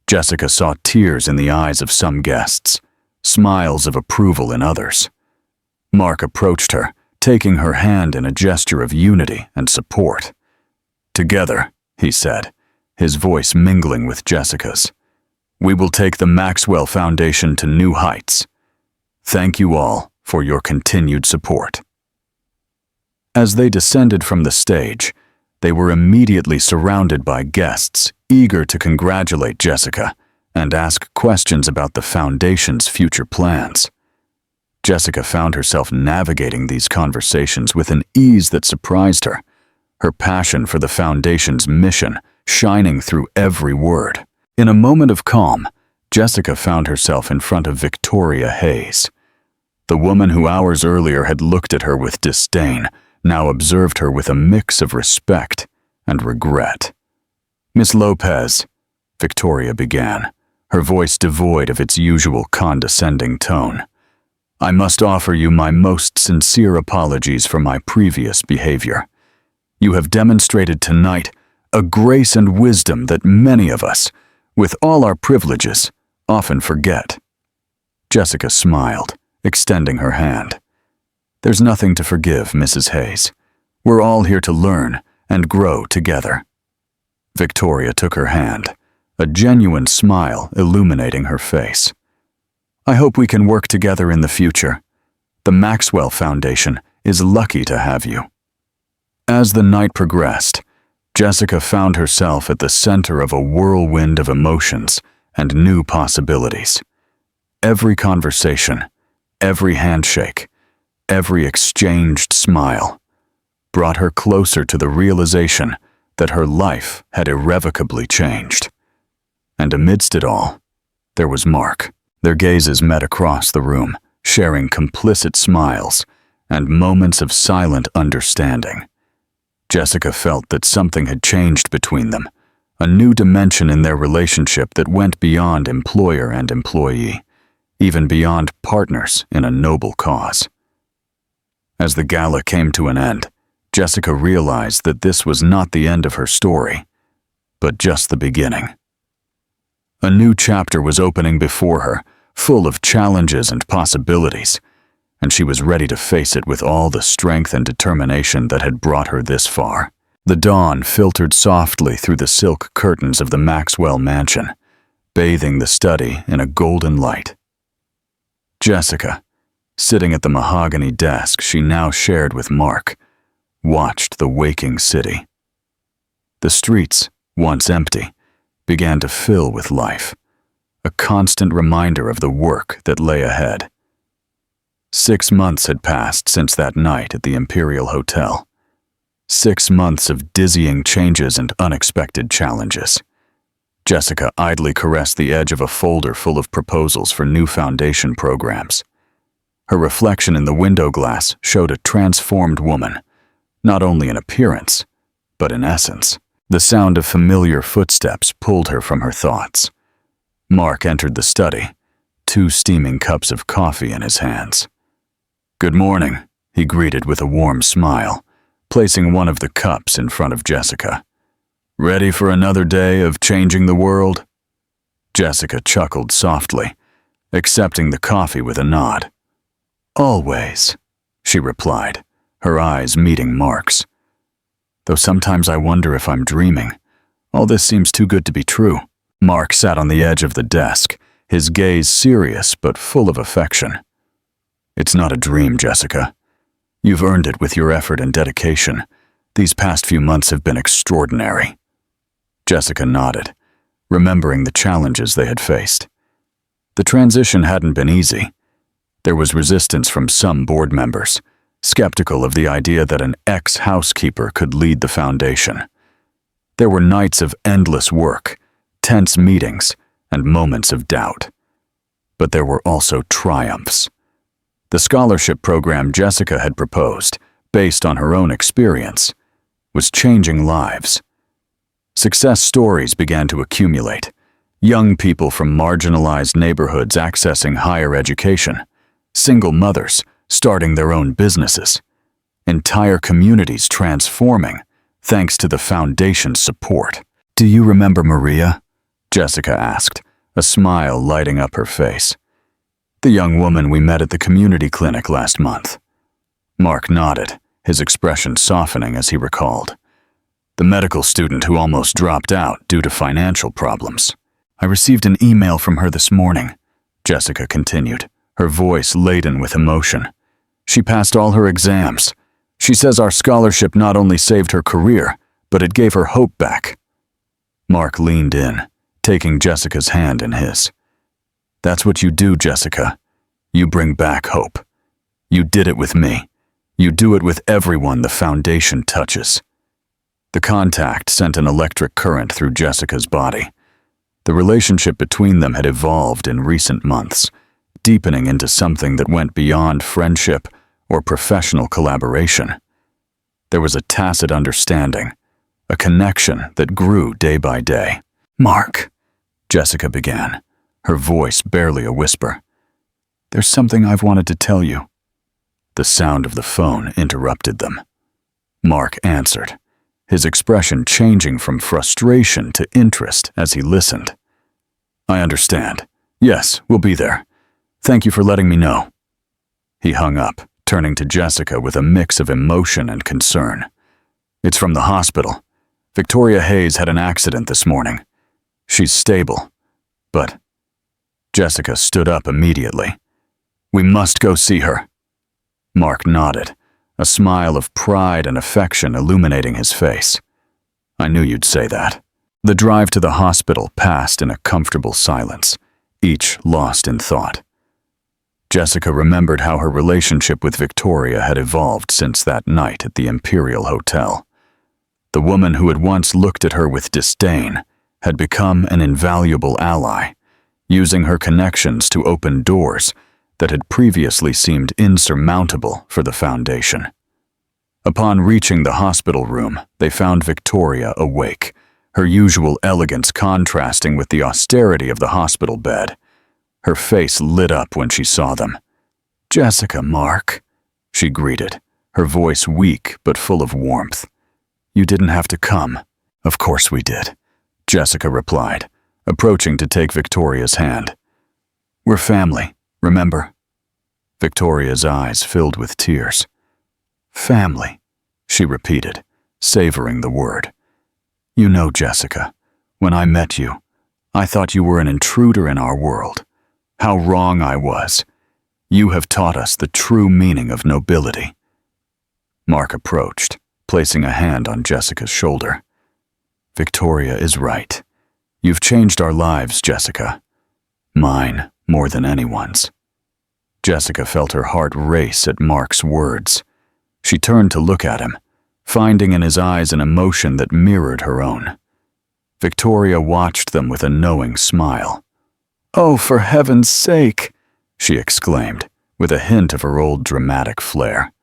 Jessica saw tears in the eyes of some guests, smiles of approval in others. Mark approached her, taking her hand in a gesture of unity and support. "Together," he said, his voice mingling with Jessica's, "we will take the Maxwell Foundation to new heights. Thank you all for your continued support." As they descended from the stage, they were immediately surrounded by guests eager to congratulate Jessica and ask questions about the Foundation's future plans. Jessica found herself navigating these conversations with an ease that surprised her, her passion for the Foundation's mission shining through every word. In a moment of calm, Jessica found herself in front of Victoria Hayes. The woman who hours earlier had looked at her with disdain now observed her with a mix of respect and regret. "Miss Lopez," Victoria began, her voice devoid of its usual condescending tone, "I must offer you my most sincere apologies for my previous behavior. You have demonstrated tonight a grace and wisdom that many of us, with all our privileges, often forget." Jessica smiled, extending her hand. "There's nothing to forgive, Mrs. Hayes. We're all here to learn and grow together." Victoria took her hand, a genuine smile illuminating her face. "I hope we can work together in the future. The Maxwell Foundation is lucky to have you." As the night progressed, Jessica found herself at the center of a whirlwind of emotions and new possibilities. Every conversation, every handshake, every exchanged smile brought her closer to the realization that her life had irrevocably changed. And amidst it all, there was Mark. Their gazes met across the room, sharing complicit smiles and moments of silent understanding. Jessica felt that something had changed between them, a new dimension in their relationship that went beyond employer and employee, even beyond partners in a noble cause. As the gala came to an end, Jessica realized that this was not the end of her story, but just the beginning. A new chapter was opening before her, full of challenges and possibilities, and she was ready to face it with all the strength and determination that had brought her this far. The dawn filtered softly through the silk curtains of the Maxwell mansion, bathing the study in a golden light. Jessica, sitting at the mahogany desk she now shared with Mark, watched the waking city. The streets, once empty, began to fill with life, a constant reminder of the work that lay ahead. 6 months had passed since that night at the Imperial Hotel. 6 months of dizzying changes and unexpected challenges. Jessica idly caressed the edge of a folder full of proposals for new foundation programs. Her reflection in the window glass showed a transformed woman, not only in appearance, but in essence. The sound of familiar footsteps pulled her from her thoughts. Mark entered the study, 2 steaming cups of coffee in his hands. "Good morning," he greeted with a warm smile, placing one of the cups in front of Jessica. "Ready for another day of changing the world?" Jessica chuckled softly, accepting the coffee with a nod. "Always," she replied, her eyes meeting Mark's. "Though sometimes I wonder if I'm dreaming. All this seems too good to be true." Mark sat on the edge of the desk, his gaze serious but full of affection. "It's not a dream, Jessica. You've earned it with your effort and dedication. These past few months have been extraordinary." Jessica nodded, remembering the challenges they had faced. The transition hadn't been easy. There was resistance from some board members, skeptical of the idea that an ex-housekeeper could lead the foundation. There were nights of endless work, tense meetings, and moments of doubt. But there were also triumphs. The scholarship program Jessica had proposed, based on her own experience, was changing lives. Success stories began to accumulate. Young people from marginalized neighborhoods accessing higher education, single mothers starting their own businesses, entire communities transforming thanks to the foundation's support. "Do you remember Maria?" Jessica asked, a smile lighting up her face. "The young woman we met at the community clinic last month." Mark nodded, his expression softening as he recalled. "The medical student who almost dropped out due to financial problems. I received an email from her this morning," Jessica continued, her voice laden with emotion. "She passed all her exams. She says our scholarship not only saved her career, but it gave her hope back." Mark leaned in, taking Jessica's hand in his. "That's what you do, Jessica. You bring back hope. You did it with me. You do it with everyone the foundation touches." The contact sent an electric current through Jessica's body. The relationship between them had evolved in recent months, deepening into something that went beyond friendship or professional collaboration. There was a tacit understanding, a connection that grew day by day. "Mark," Jessica began, her voice barely a whisper. "There's something I've wanted to tell you." The sound of the phone interrupted them. Mark answered, his expression changing from frustration to interest as he listened. "I understand. Yes, we'll be there. Thank you for letting me know." He hung up, turning to Jessica with a mix of emotion and concern. "It's from the hospital. Victoria Hayes had an accident this morning. She's stable, but..." Jessica stood up immediately. "We must go see her." Mark nodded, a smile of pride and affection illuminating his face. "I knew you'd say that." The drive to the hospital passed in a comfortable silence, each lost in thought. Jessica remembered how her relationship with Victoria had evolved since that night at the Imperial Hotel. The woman who had once looked at her with disdain had become an invaluable ally, using her connections to open doors that had previously seemed insurmountable for the Foundation. Upon reaching the hospital room, they found Victoria awake, her usual elegance contrasting with the austerity of the hospital bed. Her face lit up when she saw them. "Jessica, Mark," she greeted, her voice weak but full of warmth. "You didn't have to come." "Of course we did," Jessica replied, approaching to take Victoria's hand. "We're family, remember?" Victoria's eyes filled with tears. "Family," she repeated, savoring the word. "You know, Jessica, when I met you, I thought you were an intruder in our world. How wrong I was. You have taught us the true meaning of nobility." Mark approached, placing a hand on Jessica's shoulder. "Victoria is right. You've changed our lives, Jessica. Mine more than anyone's." Jessica felt her heart race at Mark's words. She turned to look at him, finding in his eyes an emotion that mirrored her own. Victoria watched them with a knowing smile. "Oh, for heaven's sake!" she exclaimed, with a hint of her old dramatic flair.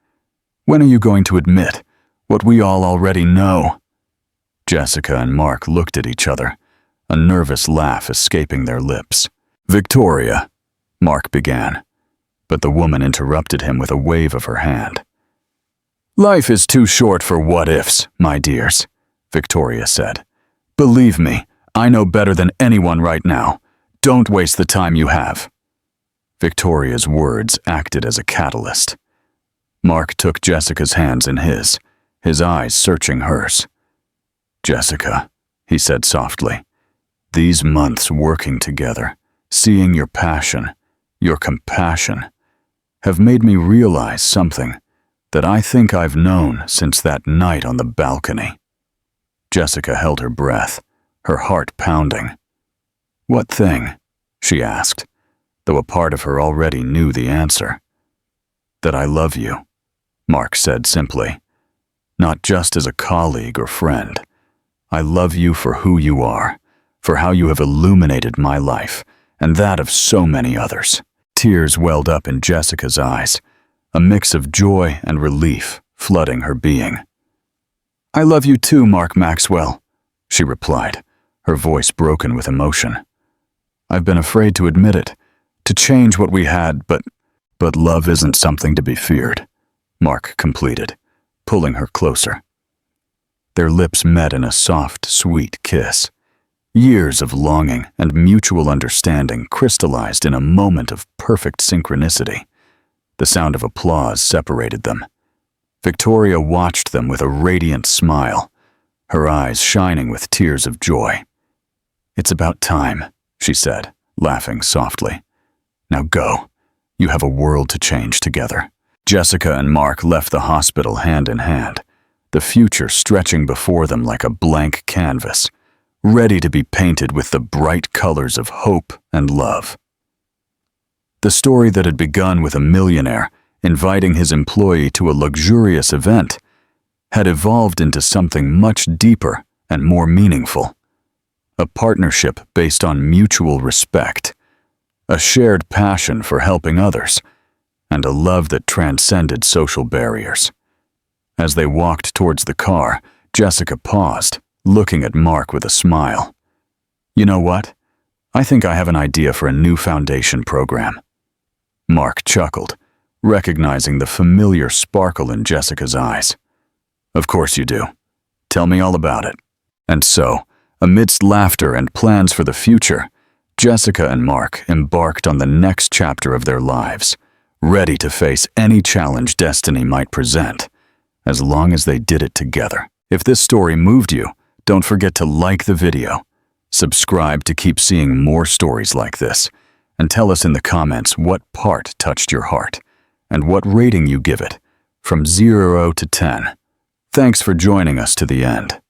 "When are you going to admit what we all already know?" Jessica and Mark looked at each other, a nervous laugh escaping their lips. "Victoria," Mark began, but the woman interrupted him with a wave of her hand. "Life is too short for what-ifs, my dears," Victoria said. "Believe me, I know better than anyone right now. Don't waste the time you have." Victoria's words acted as a catalyst. Mark took Jessica's hands in his eyes searching hers. "Jessica," he said softly, "these months working together, seeing your passion, your compassion, have made me realize something that I think I've known since that night on the balcony." Jessica held her breath, her heart pounding. "What thing?" she asked, though a part of her already knew the answer. "That I love you," Mark said simply. "Not just as a colleague or friend. I love you for who you are, for how you have illuminated my life, and that of so many others." Tears welled up in Jessica's eyes, a mix of joy and relief flooding her being. "I love you too, Mark Maxwell," she replied, her voice broken with emotion. "I've been afraid to admit it, to change what we had, but love isn't something to be feared," Mark completed, pulling her closer. Their lips met in a soft, sweet kiss. Years of longing and mutual understanding crystallized in a moment of perfect synchronicity. The sound of applause separated them. Victoria watched them with a radiant smile, her eyes shining with tears of joy. "It's about time," she said, laughing softly. "Now go. You have a world to change together." Jessica and Mark left the hospital hand in hand, the future stretching before them like a blank canvas, ready to be painted with the bright colors of hope and love. The story that had begun with a millionaire inviting his employee to a luxurious event had evolved into something much deeper and more meaningful. A partnership based on mutual respect, a shared passion for helping others, and a love that transcended social barriers. As they walked towards the car, Jessica paused, looking at Mark with a smile. "You know what? I think I have an idea for a new foundation program." Mark chuckled, recognizing the familiar sparkle in Jessica's eyes. "Of course you do. Tell me all about it." And so, amidst laughter and plans for the future, Jessica and Mark embarked on the next chapter of their lives, ready to face any challenge destiny might present, as long as they did it together. If this story moved you, don't forget to like the video, subscribe to keep seeing more stories like this, and tell us in the comments what part touched your heart and what rating you give it, from 0 to 10. Thanks for joining us to the end.